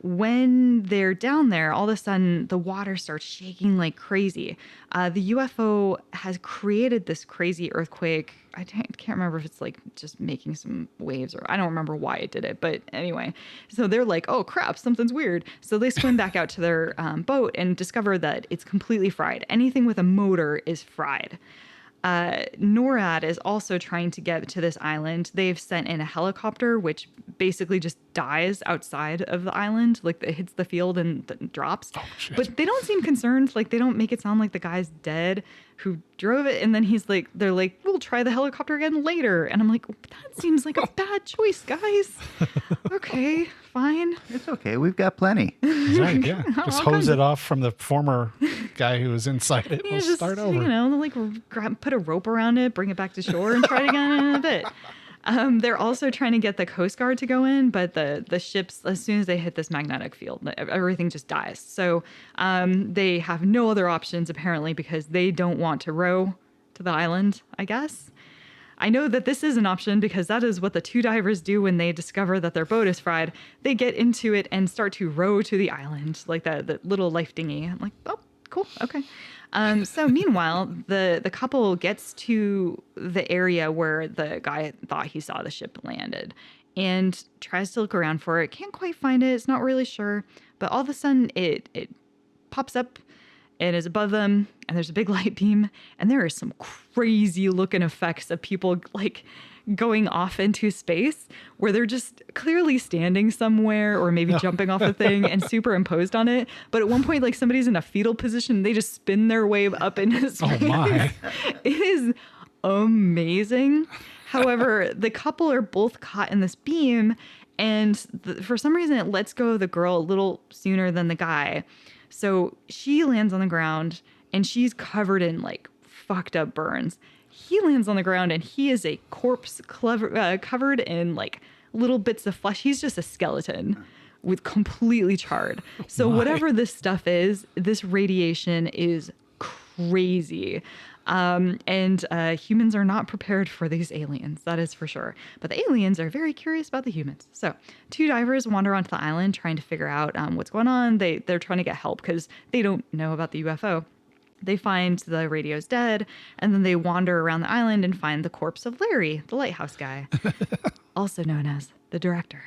when they're down there, all of a sudden the water starts shaking like crazy. The UFO has created this crazy earthquake. I can't remember if it's like just making some waves, or I don't remember why it did it. But anyway, so they're like, oh crap, something's weird. So they swim back out to their boat and discover that it's completely fried. Anything with a motor is fried. NORAD is also trying to get to this island. They've sent in a helicopter, which basically just dies outside of the island. Like, it hits the field and drops. Oh, shit. But they don't seem concerned. Like, they don't make it sound like the guy's dead who drove it. And then they're like, we'll try the helicopter again later. And I'm like, that seems like a bad choice, guys. Okay, fine. It's okay. We've got plenty. Right, yeah. Just hose it off from the former guy who was inside it. We'll just start over. Like put a rope around it, bring it back to shore, and try it again in a bit. They're also trying to get the Coast Guard to go in, but the ships, as soon as they hit this magnetic field, everything just dies. So they have no other options, apparently, because they don't want to row to the island, I guess. I know that this is an option because that is what the 2 divers do when they discover that their boat is fried. They get into it and start to row to the island, like the little life dinghy. I'm like, oh, cool, okay. So meanwhile, the couple gets to the area where the guy thought he saw the ship landed and tries to look around for it. Can't quite find it. It's not really sure. But all of a sudden, it pops up and is above them, and there's a big light beam, and there are some crazy looking effects of people like going off into space where they're just clearly standing somewhere or maybe jumping off a thing and superimposed on it. But at one point, like, somebody's in a fetal position, and they just spin their way up into space. Oh my. It is amazing. However, the couple are both caught in this beam, and for some reason it lets go of the girl a little sooner than the guy. So she lands on the ground, and she's covered in like fucked up burns. He lands on the ground, and he is a corpse covered in like little bits of flesh. He's just a skeleton with completely charred. So whatever this stuff is, this radiation is crazy. And humans are not prepared for these aliens, that is for sure. But the aliens are very curious about the humans. So 2 divers wander onto the island trying to figure out what's going on. They're trying to get help because they don't know about the UFO. They find the radio's dead, and then they wander around the island and find the corpse of Larry, the lighthouse guy, also known as the director.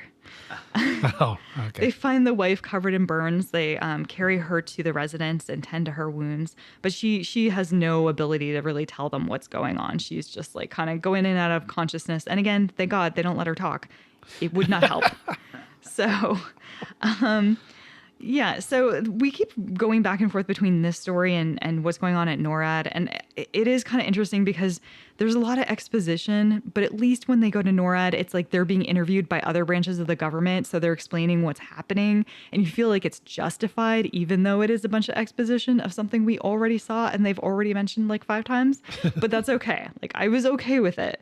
Oh, okay. They find the wife covered in burns. They carry her to the residence and tend to her wounds, but she has no ability to really tell them what's going on. She's just like kind of going in and out of consciousness. And again, thank God they don't let her talk. It would not help. So, Yeah, so we keep going back and forth between this story and what's going on at NORAD. And it is kind of interesting because there's a lot of exposition, but at least when they go to NORAD, it's like they're being interviewed by other branches of the government. So they're explaining what's happening. And you feel like it's justified, even though it is a bunch of exposition of something we already saw and they've already mentioned like 5 times. But that's okay. Like, I was okay with it.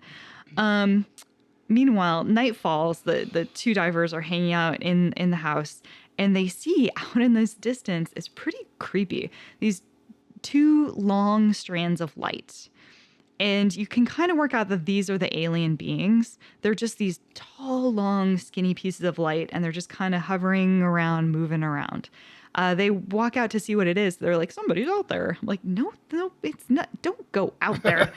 Meanwhile, night falls. The 2 divers are hanging out in the house. And they see out in this distance, it's pretty creepy, these 2 long strands of light. And you can kind of work out that these are the alien beings. They're just these tall, long, skinny pieces of light, and they're just kind of hovering around, moving around. They walk out to see what it is. They're like, somebody's out there. I'm like, no, it's not. Don't go out there.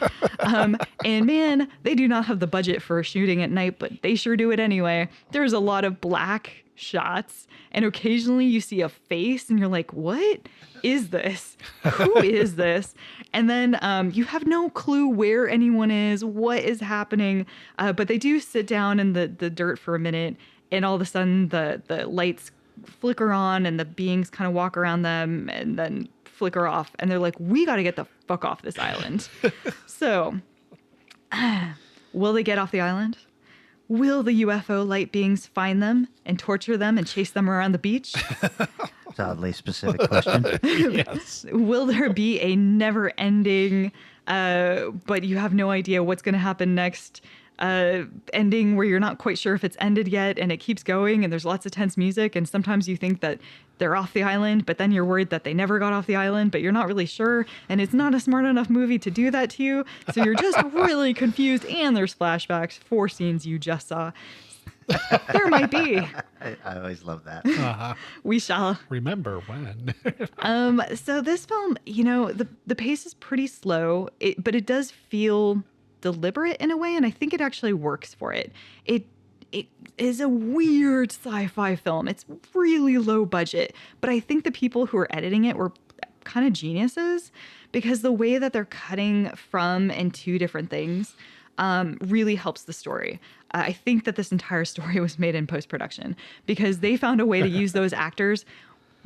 And man, they do not have the budget for shooting at night, but they sure do it anyway. There's a lot of black shots, and occasionally you see a face and you're like, what is this? Who is this? And then you have no clue where anyone is, what is happening, but they do sit down in the dirt for a minute, and all of a sudden the lights flicker on and the beings kind of walk around them and then flicker off, and they're like, we got to get the fuck off this island. So will they get off the island? Will the UFO light beings find them and torture them and chase them around the beach? It's an oddly specific question. Yes. Will there be a never-ending, but you have no idea what's going to happen next, ending where you're not quite sure if it's ended yet, and it keeps going, and there's lots of tense music, and sometimes you think that they're off the island, but then you're worried that they never got off the island, but you're not really sure, and it's not a smart enough movie to do that to you, so you're just really confused, and there's flashbacks for scenes you just saw. There might be. I always love that. Uh-huh. We shall remember when. So this film, you know, the pace is pretty slow, but it does feel deliberate in a way, and I think it actually works for it. It is a weird sci-fi film. It's really low budget, but I think the people who are editing it were kind of geniuses, because the way that they're cutting from and to different things really helps the story. I think that this entire story was made in post-production because they found a way to use those actors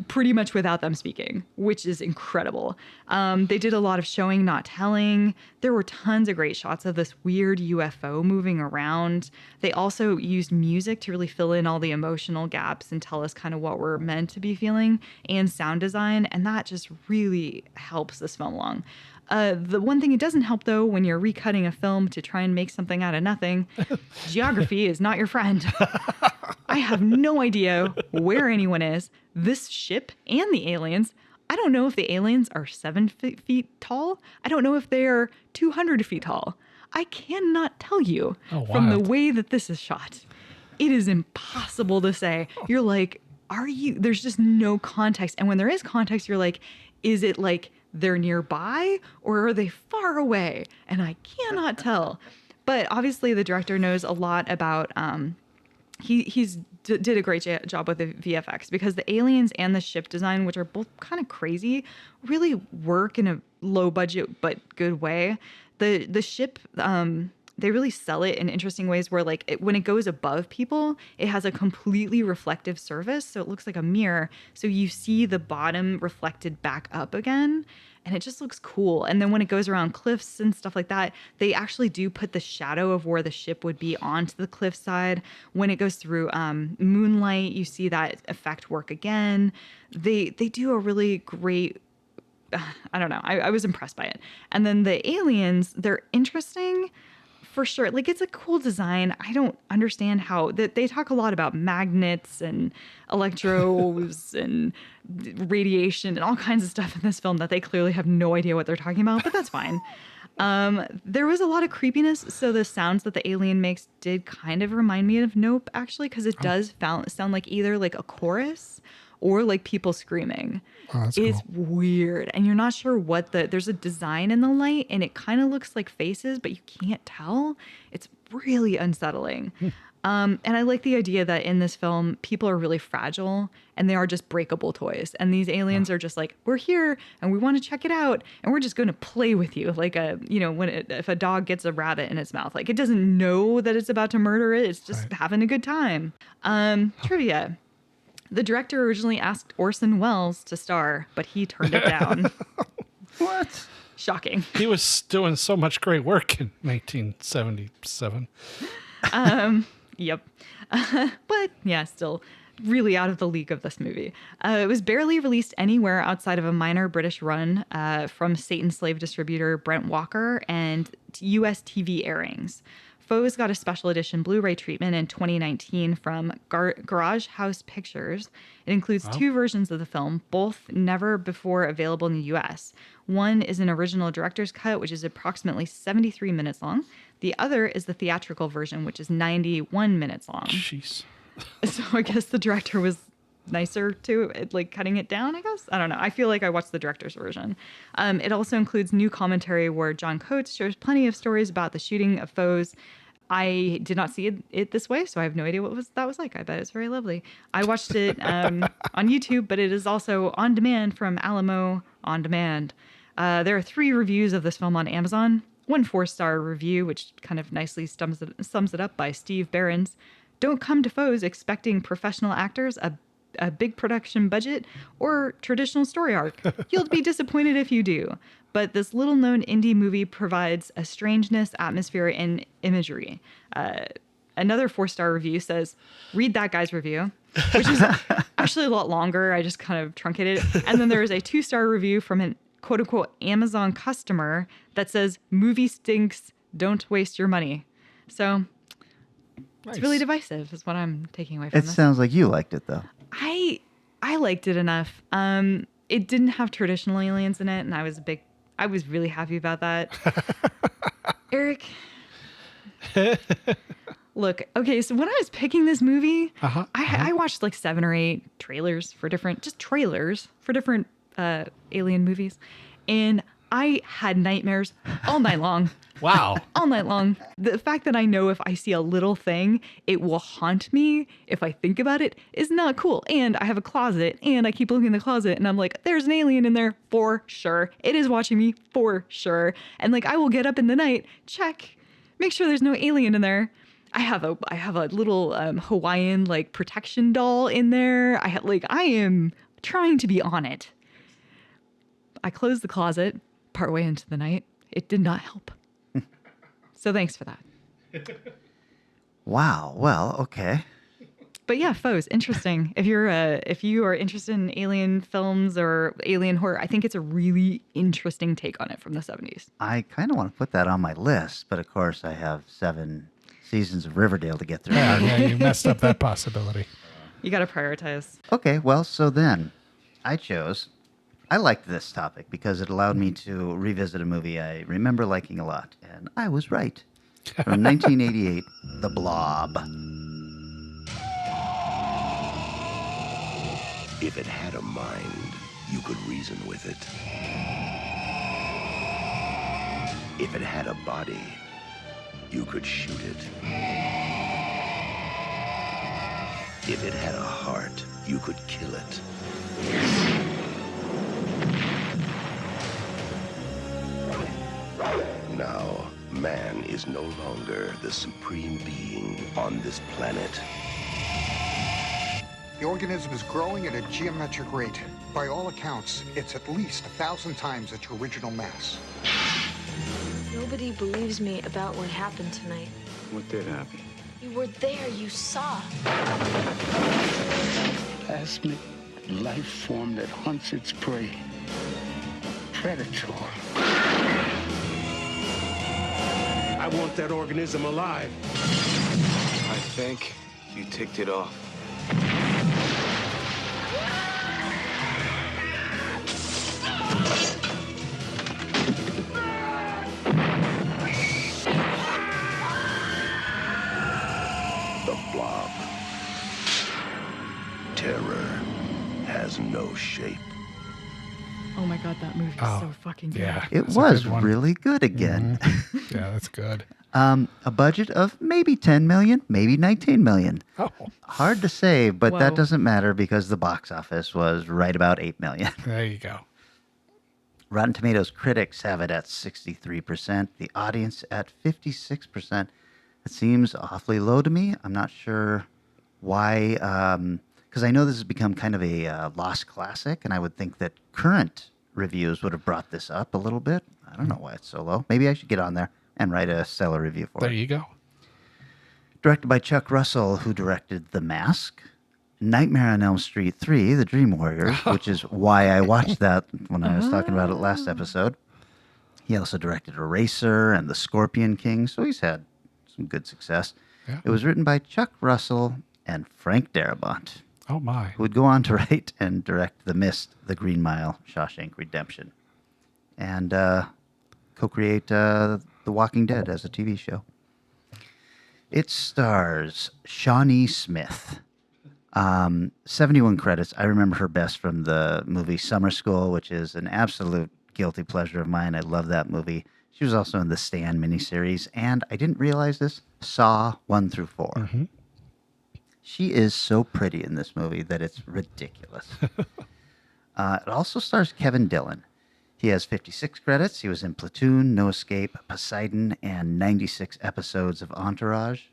pretty much without them speaking, which is incredible. They did a lot of showing, not telling. There were tons of great shots of this weird UFO moving around. They also used music to really fill in all the emotional gaps and tell us kind of what we're meant to be feeling, and sound design, and that just really helps this film along. The one thing it doesn't help, though, when you're recutting a film to try and make something out of nothing, geography is not your friend. I have no idea where anyone is. This ship and the aliens, I don't know if the aliens are 7 feet tall. I don't know if they are 200 feet tall. I cannot tell you from the way that this is shot. It is impossible to say. You're like, there's just no context. And when there is context, you're like, is it like they're nearby or are they far away? And I cannot tell. But obviously the director knows a lot about, he's did a great job with the VFX, because the aliens and the ship design, which are both kind of crazy, really work in a low budget but good way. The ship, they really sell it in interesting ways where, like, when it goes above people, it has a completely reflective surface, so it looks like a mirror. So you see the bottom reflected back up again, and it just looks cool. And then when it goes around cliffs and stuff like that, they actually do put the shadow of where the ship would be onto the cliffside. When it goes through moonlight, you see that effect work again. They do a really great, I don't know, I was impressed by it. And then the aliens, they're interesting for sure. Like, it's a cool design. I don't understand how they talk a lot about magnets and electros and radiation and all kinds of stuff in this film that they clearly have no idea what they're talking about, but that's fine. There was a lot of creepiness, so the sounds that the alien makes did kind of remind me of Nope, actually, because it does sound like either like a chorus or like people screaming. Oh, that's it's cool. weird, and you're not sure what there's a design in the light, and it kind of looks like faces, but you can't tell. It's really unsettling. And I like the idea that in this film, people are really fragile and they are just breakable toys. And these aliens are just like, we're here and we want to check it out, and we're just going to play with you. Like if a dog gets a rabbit in its mouth, like, it doesn't know that it's about to murder it. It's just having a good time. Trivia. The director originally asked Orson Welles to star, but he turned it down. What? Shocking. He was doing so much great work in 1977. Yep. But yeah, still really out of the league of this movie. It was barely released anywhere outside of a minor British run from Satan's slave distributor Brent Walker and US TV airings. Foes got a special edition Blu-ray treatment in 2019 from Garage House Pictures. It includes 2 versions of the film, both never before available in the US. One is an original director's cut, which is approximately 73 minutes long. The other is the theatrical version, which is 91 minutes long. Jeez. So I guess the director was nicer to it, like cutting it down, I guess. I don't know. I feel like I watched the director's version. It also includes new commentary where John Coates shares plenty of stories about the shooting of Foes. I did not see it this way, so I have no idea what that was like. I bet it's very lovely. I watched it on YouTube, but it is also on demand from Alamo On Demand. There are 3 reviews of this film on Amazon. One 4-star review, which kind of nicely sums it up, by Steve Behrens. Don't come to Foes expecting professional actors, a big production budget, or traditional story arc. You'll be disappointed if you do. But this little-known indie movie provides a strangeness, atmosphere, and imagery. Another 4-star review says, read that guy's review, which is actually a lot longer. I just kind of truncated it. And then there is a 2-star review from an quote-unquote Amazon customer that says, movie stinks, don't waste your money. So Nice. it's really divisive is what I'm taking away from It this. sounds like you liked it, though. I liked it enough. It didn't have traditional aliens in it, and I was really happy about that. Eric, look, okay, so when I was picking this movie, I watched like 7 or 8 trailers for different alien movies, and I had nightmares all night long. Wow. All night long. The fact that I know if I see a little thing, it will haunt me if I think about it is not cool. And I have a closet, and I keep looking in the closet, and I'm like, there's an alien in there for sure. It is watching me for sure. And like, I will get up in the night, check, make sure there's no alien in there. I have a little Hawaiian like protection doll in there. I am trying to be on it. I closed the closet partway into the night. It did not help. So thanks for that. Wow. Well, okay. But yeah, Foes, interesting. If you are interested in alien films or alien horror, I think it's a really interesting take on it from the 70s. I kind of want to put that on my list, but of course I have 7 seasons of Riverdale to get through. Yeah, you messed up that possibility. You got to prioritize. Okay, well, so then I liked this topic because it allowed me to revisit a movie I remember liking a lot, and I was right. From 1988, The Blob. If it had a mind, you could reason with it. If it had a body, you could shoot it. If it had a heart, you could kill it. Now, man is no longer the supreme being on this planet. The organism is growing at a geometric rate. By all accounts, it's at least 1,000 times its original mass. Nobody believes me about what happened tonight. What did happen? You were there, you saw. Plasmic life form that hunts its prey. Predator. I want that organism alive. I think you ticked it off. The Blob. Terror has no shape. Oh my God, that movie is so fucking good. Yeah, It was really good again. Mm-hmm. Yeah, that's good. A budget of maybe 10 million, maybe 19 million. Oh. Hard to say, but that Whoa. doesn't matter because the box office was right about 8 million. There you go. Rotten Tomatoes critics have it at 63%, the audience at 56%. It seems awfully low to me. I'm not sure why because I know this has become kind of a lost classic, and I would think that current reviews would have brought this up a little bit. I don't know why it's so low. Maybe I should get on there and write a stellar review for it. There you go. Directed by Chuck Russell, who directed The Mask, Nightmare on Elm Street 3, The Dream Warriors, which is why I watched that when I was talking about it last episode. He also directed Eraser and The Scorpion King, so he's had some good success. Yeah. It was written by Chuck Russell and Frank Darabont. Oh, my. Who would go on to write and direct The Mist, The Green Mile, Shawshank Redemption, and co-create The Walking Dead as a TV show. It stars Shawnee Smith. 71 credits. I remember her best from the movie Summer School, which is an absolute guilty pleasure of mine. I love that movie. She was also in the Stan miniseries, and I didn't realize this, Saw 1 through 4. Mm-hmm. She is so pretty in this movie that it's ridiculous. It also stars Kevin Dillon. He has 56 credits. He was in Platoon, No Escape, Poseidon, and 96 episodes of Entourage.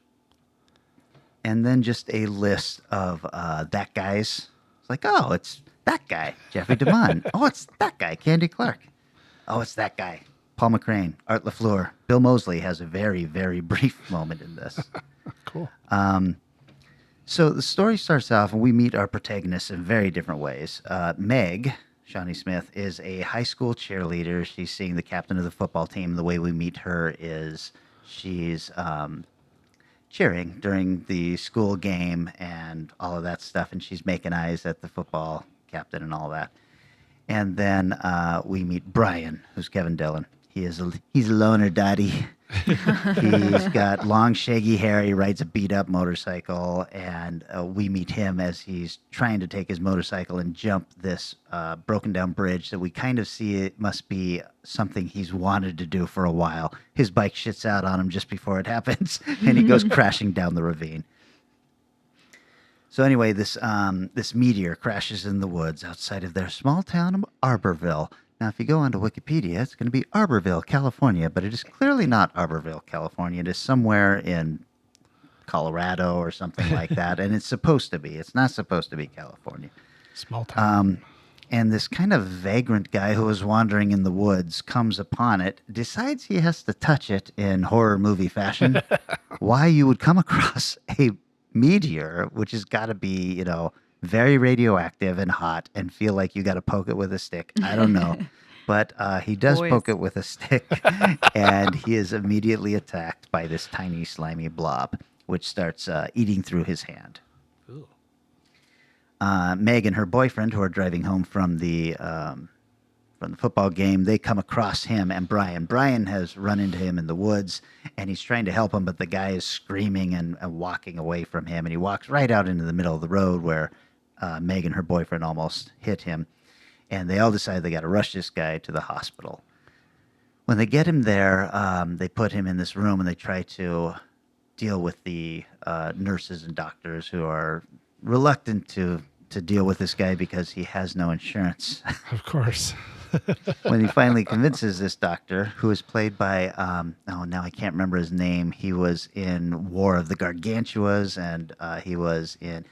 And then just a list of that guys. It's like, oh, it's that guy, Jeffrey DeMunn. Oh, it's that guy, Candy Clark. Oh, it's that guy, Paul McCrane, Art LaFleur. Bill Moseley has a very, very brief moment in this. Cool. So the story starts off, and we meet our protagonists in very different ways. Meg, Shawnee Smith, is a high school cheerleader. She's seeing the captain of the football team. The way we meet her is she's cheering during the school game and all of that stuff, and she's making eyes at the football captain and all that. And then we meet Brian, who's Kevin Dillon. He's a loner daddy. He's got long, shaggy hair. He rides a beat-up motorcycle, and we meet him as he's trying to take his motorcycle and jump this broken-down bridge that we kind of see it must be something he's wanted to do for a while. His bike shits out on him just before it happens, and he goes crashing down the ravine. So anyway, this meteor crashes in the woods outside of their small town of Arborville. Now, if you go onto Wikipedia, it's going to be Arborville, California, but it is clearly not Arborville, California. It is somewhere in Colorado or something like that, and it's supposed to be. It's not supposed to be California. Small town. And this kind of vagrant guy who is wandering in the woods comes upon it, decides he has to touch it in horror movie fashion. Why you would come across a meteor, which has got to be, very radioactive and hot, and feel like you got to poke it with a stick. I don't know. But he does poke it with a stick, and he is immediately attacked by this tiny, slimy blob, which starts eating through his hand. Meg and her boyfriend, who are driving home from the football game, they come across him and Brian. Brian has run into him in the woods, and he's trying to help him, but the guy is screaming and walking away from him, and he walks right out into the middle of the road where Meg and her boyfriend almost hit him, and they all decide they got to rush this guy to the hospital. When they get him there, they put him in this room, and they try to deal with the nurses and doctors who are reluctant to deal with this guy because he has no insurance. Of course. When he finally convinces this doctor, who is played by, now I can't remember his name. He was in War of the Gargantuas, and he was in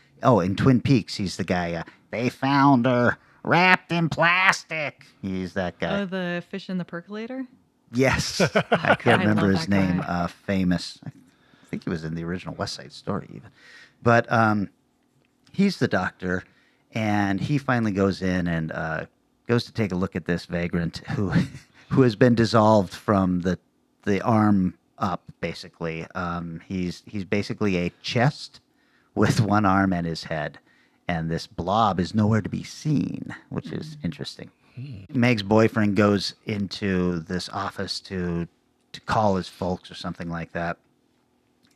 Twin Peaks. He's the guy, they found her wrapped in plastic. He's that guy. Oh, the fish in the percolator? Yes. I can't remember his name. Guy. Famous. I think he was in the original West Side Story even. But he's the doctor, and he finally goes in and goes to take a look at this vagrant who has been dissolved from the arm up, basically. He's basically a chest with one arm and his head, and this blob is nowhere to be seen, which is interesting. Meg's boyfriend goes into this office to call his folks or something like that.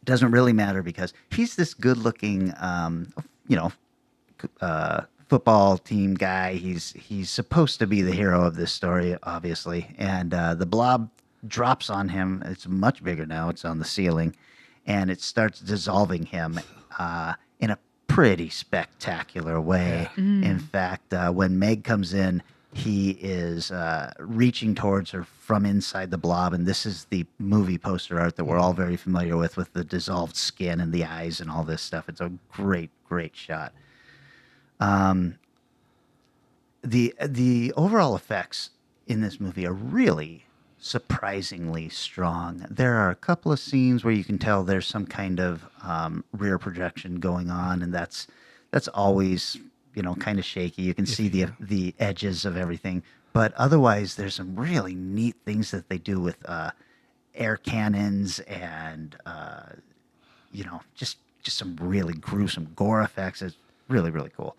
It doesn't really matter because he's this good-looking, football team guy. He's supposed to be the hero of this story, obviously. And the blob drops on him. It's much bigger now. It's on the ceiling, and it starts dissolving him in a pretty spectacular way. Yeah. Mm. In fact, when Meg comes in, he is reaching towards her from inside the blob, and this is the movie poster art that we're all very familiar with the dissolved skin and the eyes and all this stuff. It's a great, great shot. The overall effects in this movie are really surprisingly strong. There are a couple of scenes where you can tell there's some kind of rear projection going on, and that's always kind of shaky. You can see the edges of everything, but otherwise there's some really neat things that they do with air cannons and just some really gruesome gore effects. It's really, really cool.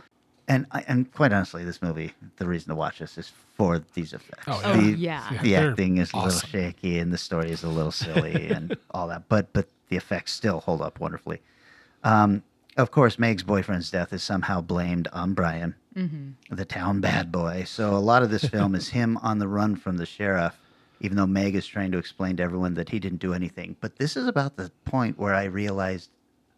And quite honestly, this movie, the reason to watch this is for these effects. Oh, yeah. The They're acting is a little awesome. shaky, and the story is a little silly, and all that. But the effects still hold up wonderfully. Of course, Meg's boyfriend's death is somehow blamed on Brian, the town bad boy. So a lot of this film is him on the run from the sheriff, even though Meg is trying to explain to everyone that he didn't do anything. But this is about the point where I realized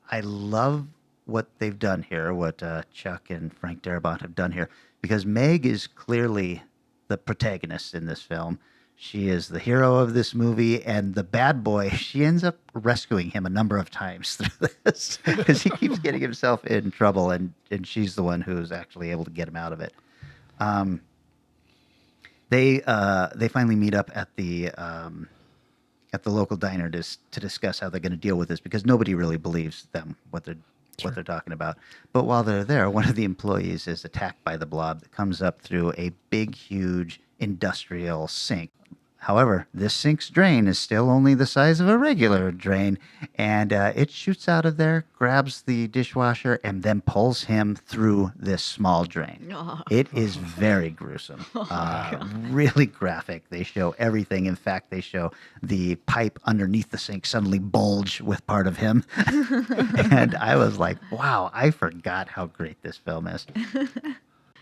I love what they've done here, what Chuck and Frank Darabont have done here, because Meg is clearly the protagonist in this film. She is the hero of this movie, and the bad boy, she ends up rescuing him a number of times through this because he keeps getting himself in trouble, and she's the one who's actually able to get him out of it. They finally meet up at the local diner to discuss how they're going to deal with this, because nobody really believes them what they're talking about. But while they're there, one of the employees is attacked by the blob that comes up through a big, huge industrial sink. However, this sink's drain is still only the size of a regular drain, and it shoots out of there, grabs the dishwasher, and then pulls him through this small drain. Oh. It is very gruesome, really graphic. They show everything. In fact, they show the pipe underneath the sink suddenly bulge with part of him. And I was like, wow, I forgot how great this film is.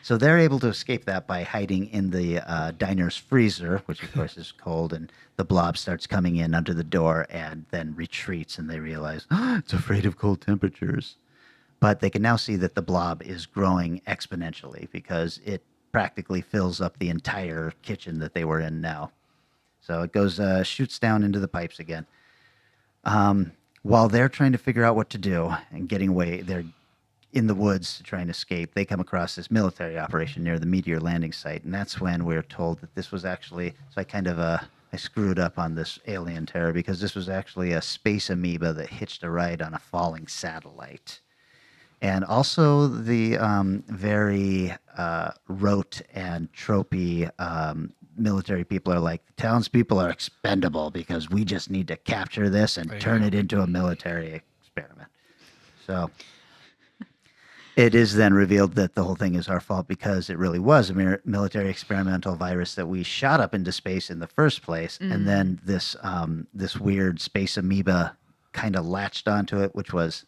So they're able to escape that by hiding in the diner's freezer, which of course is cold, and the blob starts coming in under the door and then retreats, and they realize it's afraid of cold temperatures. But they can now see that the blob is growing exponentially because it practically fills up the entire kitchen that they were in now. So it goes, shoots down into the pipes again. While they're trying to figure out what to do and getting away, they're in the woods to try and escape. They come across this military operation near the meteor landing site, and that's when we're told that this was actually, so I screwed up on this alien terror, because this was actually a space amoeba that hitched a ride on a falling satellite. And also the very rote and tropey military people are like, the townspeople are expendable because we just need to capture this and turn it into a military experiment. So it is then revealed that the whole thing is our fault because it really was a military experimental virus that we shot up into space in the first place. And then this weird space amoeba kind of latched onto it, which was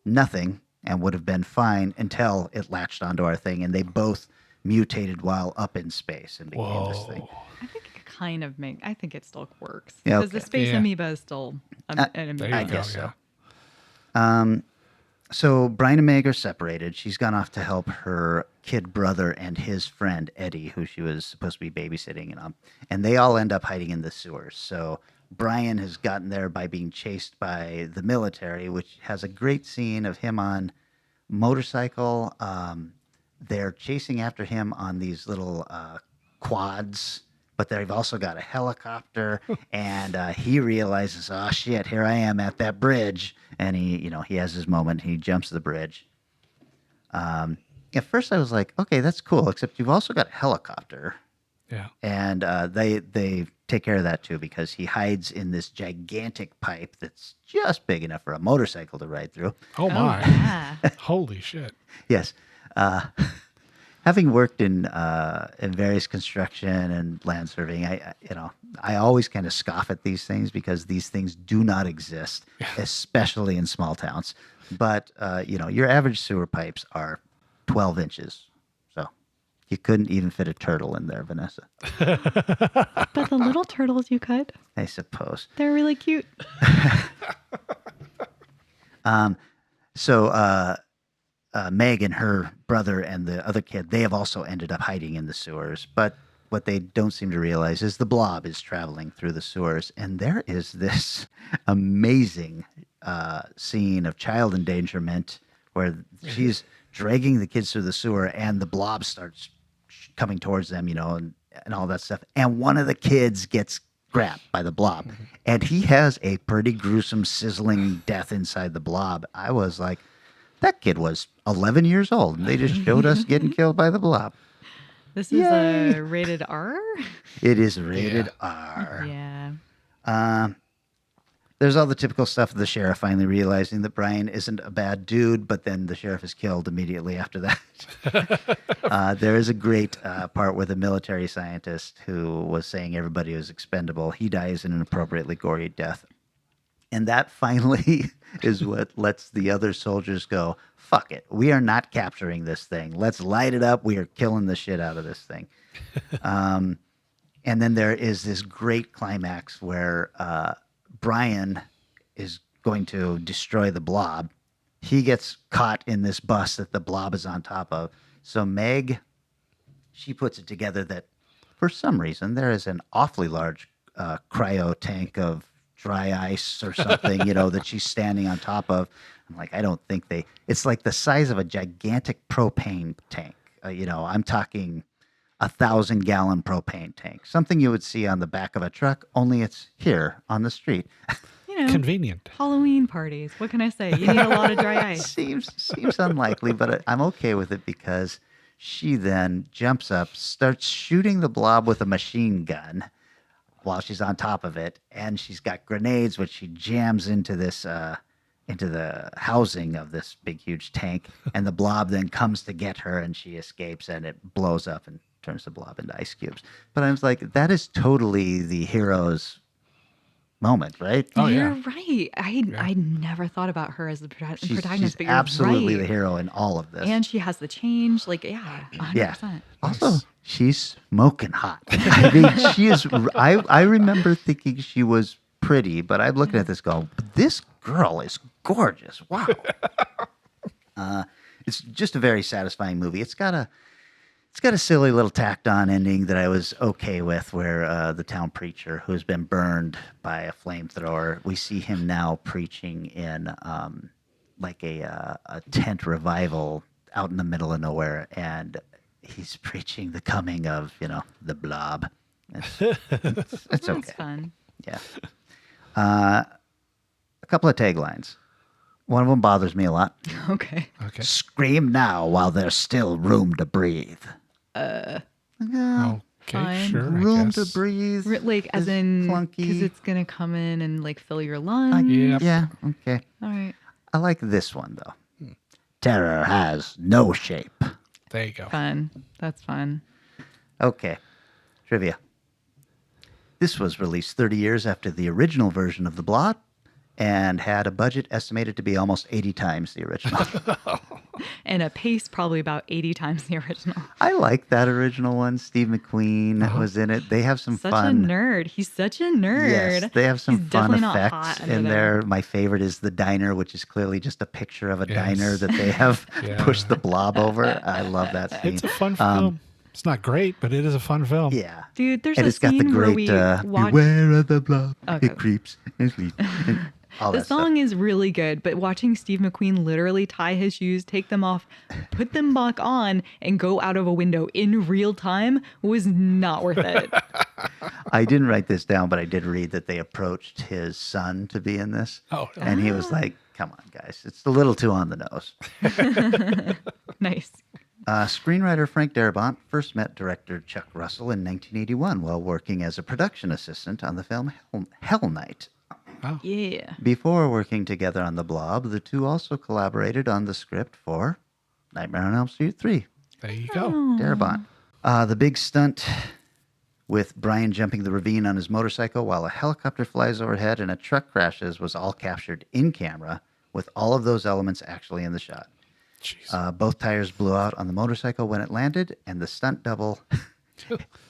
nothing and would have been fine until it latched onto our thing. And they both mutated while up in space and became this thing. I think it kind of I think it still works. Yeah, Because the space amoeba is still an amoeba. I guess so. So Brian and Meg are separated. She's gone off to help her kid brother and his friend Eddie, who she was supposed to be babysitting, and they all end up hiding in the sewers. So Brian has gotten there by being chased by the military, which has a great scene of him on motorcycle. They're chasing after him on these little quads, but they've also got a helicopter, and he realizes, oh shit, here I am at that bridge, and he has his moment. He jumps the bridge. At first, I was like, okay, that's cool, except you've also got a helicopter. Yeah. And they take care of that too, because he hides in this gigantic pipe that's just big enough for a motorcycle to ride through. Oh my! Yeah. Holy shit! Yes. Having worked in various construction and land surveying, I always kind of scoff at these things because these things do not exist, especially in small towns. But your average sewer pipes are 12 inches, so you couldn't even fit a turtle in there, Vanessa. But the little turtles you cut, I suppose. they're really cute. Meg and her brother and the other kid, they have also ended up hiding in the sewers. But what they don't seem to realize is the blob is traveling through the sewers. And there is this amazing scene of child endangerment where she's dragging the kids through the sewer, and the blob starts coming towards them, and all that stuff. And one of the kids gets grabbed by the blob, and he has a pretty gruesome, sizzling death inside the blob. I was like, that kid was 11 years old, and they just showed us getting killed by the blob. This is a rated R? It is rated R. Yeah. There's all the typical stuff of the sheriff finally realizing that Brian isn't a bad dude, but then the sheriff is killed immediately after that. There is a great part where the military scientist who was saying everybody was expendable, he dies in an appropriately gory death. And that finally is what lets the other soldiers go, fuck it, we are not capturing this thing. Let's light it up. We are killing the shit out of this thing. And then there is this great climax where Brian is going to destroy the blob. He gets caught in this bus that the blob is on top of. So Meg, she puts it together that for some reason there is an awfully large cryo tank of dry ice or something, that she's standing on top of. I'm like, I don't think it's like the size of a gigantic propane tank. I'm talking 1,000-gallon propane tank, something you would see on the back of a truck, only it's here on the street. Convenient. Halloween parties. What can I say? You need a lot of dry ice. Seems unlikely, but I'm okay with it because she then jumps up, starts shooting the blob with a machine gun while she's on top of it, and she's got grenades, which she jams into this into the housing of this big, huge tank, and the blob then comes to get her, and she escapes, and it blows up and turns the blob into ice cubes. But I was like, that is totally the hero's moment, right? You're right. I never thought about her as the protagonist, She's but you're absolutely right. the hero in all of this. And she has the change. 100%. Yeah. Also, she's smoking hot. I mean, she is. I remember thinking she was pretty, but I'm looking at this going, this girl is gorgeous. Wow. It's just a very satisfying movie. It's got a silly little tacked on ending that I was okay with, where the town preacher who's been burned by a flamethrower, we see him now preaching in like a tent revival out in the middle of nowhere, and he's preaching the coming of the blob. It's okay. That's fun. Yeah. A couple of taglines. One of them bothers me a lot. Okay. Scream now while there's still room to breathe. Okay, Fine. sure. Room I to guess. breathe. As in, because it's going to come in and fill your lungs. Yeah, okay. All right. I like this one, though. Terror has no shape. There you go. Fun. That's fun. Okay. Trivia. This was released 30 years after the original version of The Blob and had a budget estimated to be almost 80 times the original. And a pace probably about 80 times the original. I like that original one. Steve McQueen was in it. They have some Such fun. a nerd. He's such a nerd. Yes, they have some He's fun definitely not effects hot under in there. there. My favorite is the diner, which is clearly just a picture of a diner that they have pushed the blob over. I love that scene. It's a fun film. It's not great, but it is a fun film. Yeah. Dude, there's And a it's got the scene where great, we watch... beware of the blob, Okay. it creeps and sleeps. And all The that stuff. song is really good, but watching Steve McQueen literally tie his shoes, take them off, put them back on, and go out of a window in real time was not worth it. I didn't write this down, but I did read that they approached his son to be in this. Oh, no. And he was like, come on, guys, it's a little too on the nose. Nice. Screenwriter Frank Darabont first met director Chuck Russell in 1981 while working as a production assistant on the film Hell Night. Oh. Yeah. Before working together on The Blob, the two also collaborated on the script for Nightmare on Elm Street 3. There you go. Darabont. The big stunt with Brian jumping the ravine on his motorcycle while a helicopter flies overhead and a truck crashes was all captured in camera, with all of those elements actually in the shot. Both tires blew out on the motorcycle when it landed, and the stunt double,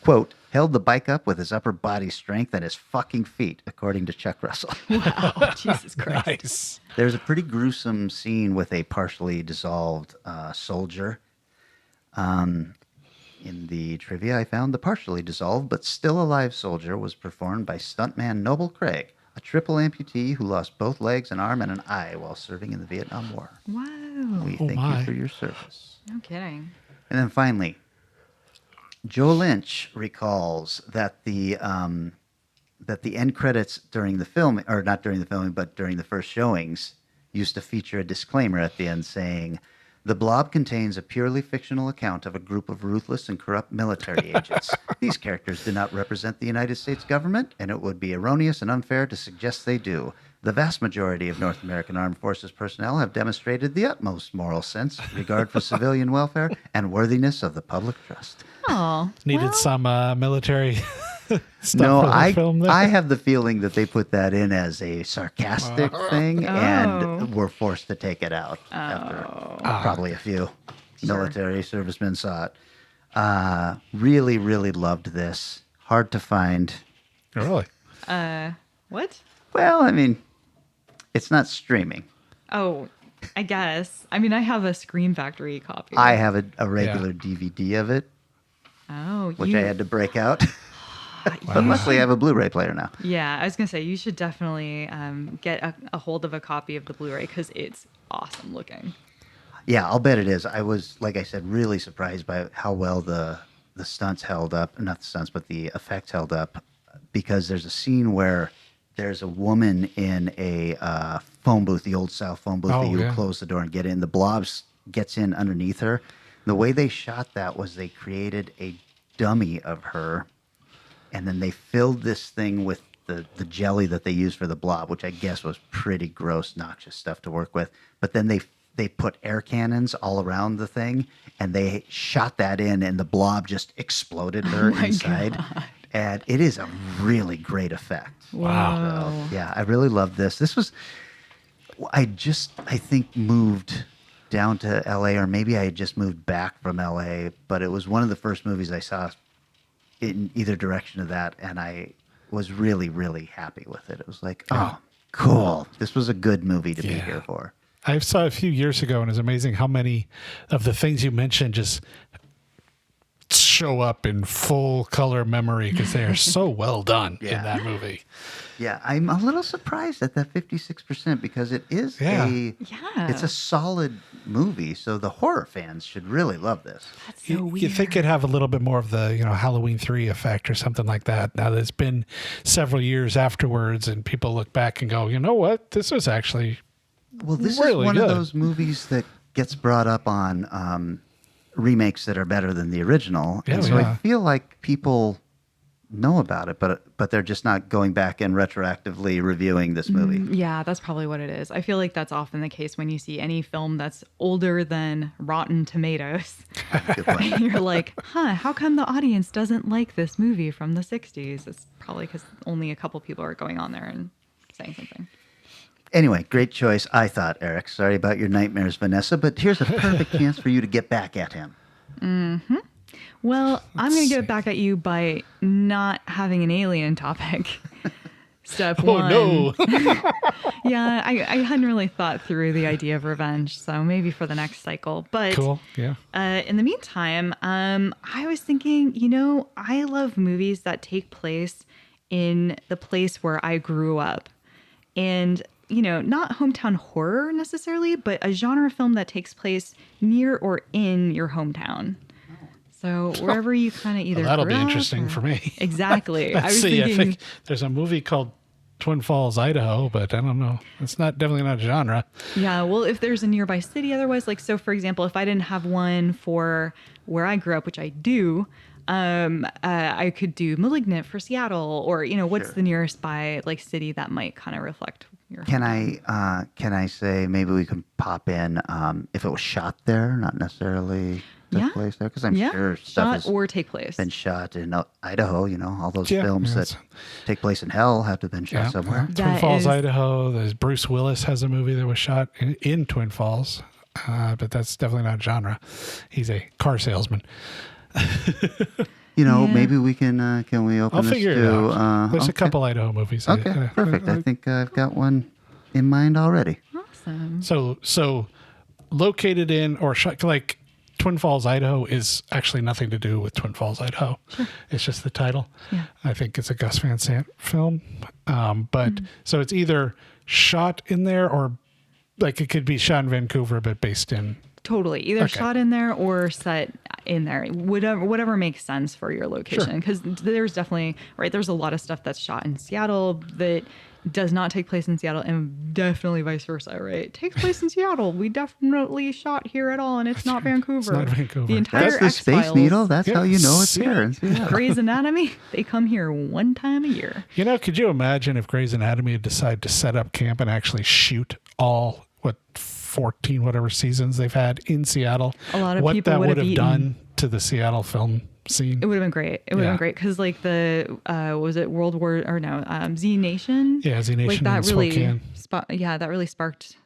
quote, held the bike up with his upper body strength and his fucking feet, according to Chuck Russell. Wow, Jesus Christ. Nice. There's a pretty gruesome scene with a partially dissolved soldier. In the trivia, I found the partially dissolved but still alive soldier was performed by stuntman Noble Craig, a triple amputee who lost both legs, an arm, and an eye while serving in the Vietnam War. Wow. We thank you for your service. No kidding. And then finally, Joe Lynch recalls that the end credits during the film, or not during the filming, but during the first showings, used to feature a disclaimer at the end saying, "The Blob contains a purely fictional account of a group of ruthless and corrupt military agents. These characters do not represent the United States government, and it would be erroneous and unfair to suggest they do. The vast majority of North American Armed Forces personnel have demonstrated the utmost moral sense, regard for civilian welfare, and worthiness of the public trust." Oh, Needed some military stuff No, for the film there. I have the feeling that they put that in as a sarcastic thing and were forced to take it out after probably a few military servicemen saw it. Really, really loved this. Hard to find. Really? What? Well, I mean, it's not streaming. Oh, I guess. I mean, I have a Scream Factory copy. I have a regular DVD of it, which I had to break out. But luckily, I have a Blu-ray player now. Yeah, I was going to say, you should definitely get a hold of a copy of the Blu-ray because it's awesome looking. Yeah, I'll bet it is. I was, like I said, really surprised by how well the stunts held up. Not the stunts, but the effects held up. Because there's a scene where there's a woman in a phone booth, the old South phone booth that you would close the door and get in. The Blob gets in underneath her. The way they shot that was they created a dummy of her, and then they filled this thing with the jelly that they used for the Blob, which I guess was pretty gross, noxious stuff to work with. But then they put air cannons all around the thing, and they shot that in, and the Blob just exploded her inside. God. And it is a really great effect. Wow. So, yeah, I really love this. I think moved down to LA, or maybe I had just moved back from LA, but it was one of the first movies I saw in either direction of that, and I was really, really happy with it. It was like, oh, cool. This was a good movie to be here for. I saw a few years ago, and it's amazing how many of the things you mentioned just show up in full color memory because they are so well done in that movie. Yeah, I'm a little surprised at that 56% because it is it's a solid movie, so the horror fans should really love this. That's so weird. You think it'd have a little bit more of the, Halloween 3 effect or something like that. Now that it's been several years afterwards and people look back and go, you know what? This was actually this really is one good. of those movies that gets brought up on remakes that are better than the original. And so I feel like people know about it, but they're just not going back and retroactively reviewing this movie. Yeah, that's probably what it is. I feel like that's often the case when you see any film that's older than Rotten Tomatoes. And you're like, how come the audience doesn't like this movie from the 60s? It's probably because only a couple people are going on there and saying something. Anyway, great choice, I thought, Eric. Sorry about your nightmares, Vanessa, but here's a perfect chance for you to get back at him. Mm-hmm. Well, I'm going to get back at you by not having an alien topic. Step one. Oh, no. Yeah, I hadn't really thought through the idea of revenge, so maybe for the next cycle. But cool, yeah. In the meantime, I was thinking, I love movies that take place in the place where I grew up. And not hometown horror necessarily, but a genre film that takes place near or in your hometown. So wherever you kind of either that'll grew be up interesting for me. Exactly. I think there's a movie called Twin Falls, Idaho, but I don't know. It's definitely not a genre. Yeah, well, if there's a nearby city otherwise, so for example, if I didn't have one for where I grew up, which I do, I could do Malignant for Seattle, or what's the nearest by city that might kind of reflect your hometown. Can I say maybe we can pop in if it was shot there, not necessarily took place there, because I'm sure stuff has or take place been shot in Idaho. All those films that take place in hell have to have been shot somewhere. Twin Falls, Idaho. There's Bruce Willis has a movie that was shot in Twin Falls, but that's definitely not genre. He's a car salesman. Maybe we can we open I'll this figure to... it out. There's a couple Idaho movies. Okay, perfect. I think I've got one in mind already. Awesome. So located in or shot, Twin Falls, Idaho is actually nothing to do with Twin Falls, Idaho. Sure. It's just the title. Yeah. I think it's a Gus Van Sant film. But so it's either shot in there or like it could be shot in Vancouver, but based in. Totally. Either shot in there or set in there. Whatever makes sense for your location. Because there's definitely, right, there's a lot of stuff that's shot in Seattle that does not take place in Seattle, and definitely vice versa, right? It takes place in Seattle. We definitely shot here at all, and it's not Vancouver. It's not Vancouver. The entire That's the Space Needle. That's how you know it's here in Seattle. Grey's Anatomy, they come here one time a year. You know, could you imagine if Grey's Anatomy had decided to set up camp and actually shoot all, 14 whatever seasons they've had in Seattle? A lot of what people that would would have have done to the Seattle film scene. It would have been great. It would have been great because like the was it World War or no Z Nation? Yeah, Z Nation. Like that really Spokane. that really sparked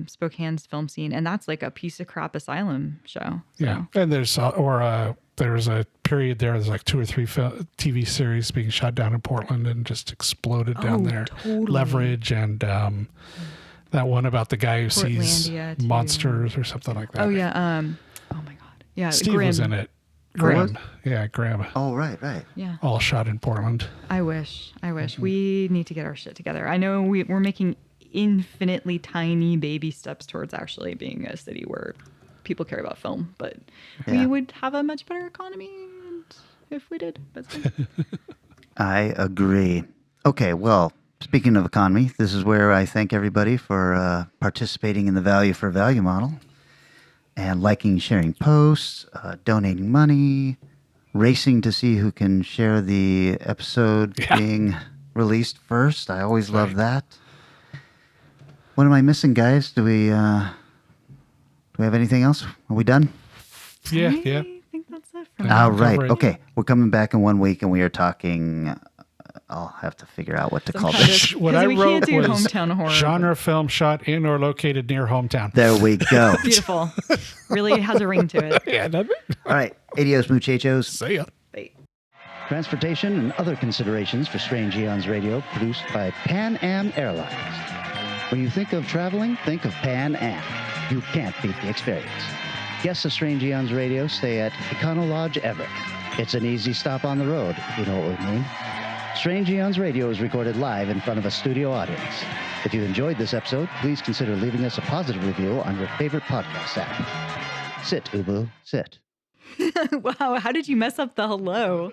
Spokane's film scene, and that's like a piece of crap asylum show. So. Yeah, and there's a period there. There's like 2 or 3 TV series being shot down in Portland and just exploded down there. Totally. Leverage and that one about the guy who sees monsters or something like that. Oh yeah. Oh my god. Yeah. Steve Grimm. was in it. Grimm. Yeah, Grimm. Oh, right. Yeah. All shot in Portland. I wish. We need to get our shit together. I know we're making infinitely tiny baby steps towards actually being a city where people care about film, but we would have a much better economy if we did. But I agree. Okay, well, speaking of economy, this is where I thank everybody for participating in the value for value model and liking, sharing posts, donating money, racing to see who can share the episode being released first. I always love that. What am I missing, guys? Do we have anything else? Are we done? Yeah. I think that's it for All right. Okay. We're coming back in 1 week and we are talking. I'll have to figure out what to call this. What I wrote was hometown horror, genre film shot in or located near hometown. There we go. Beautiful. Really has a ring to it. Yeah, doesn't it? All right. Adios, muchachos. See ya. Bye. Transportation and other considerations for Strange Eons Radio produced by Pan Am Airlines. When you think of traveling, think of Pan Am. You can't beat the experience. Guests of Strange Eons Radio stay at Econo Lodge Everett. It's an easy stop on the road, you know what we mean. Strange Eons Radio is recorded live in front of a studio audience. If you enjoyed this episode, please consider leaving us a positive review on your favorite podcast app. Sit, Ubu, sit. Wow, how did you mess up the hello?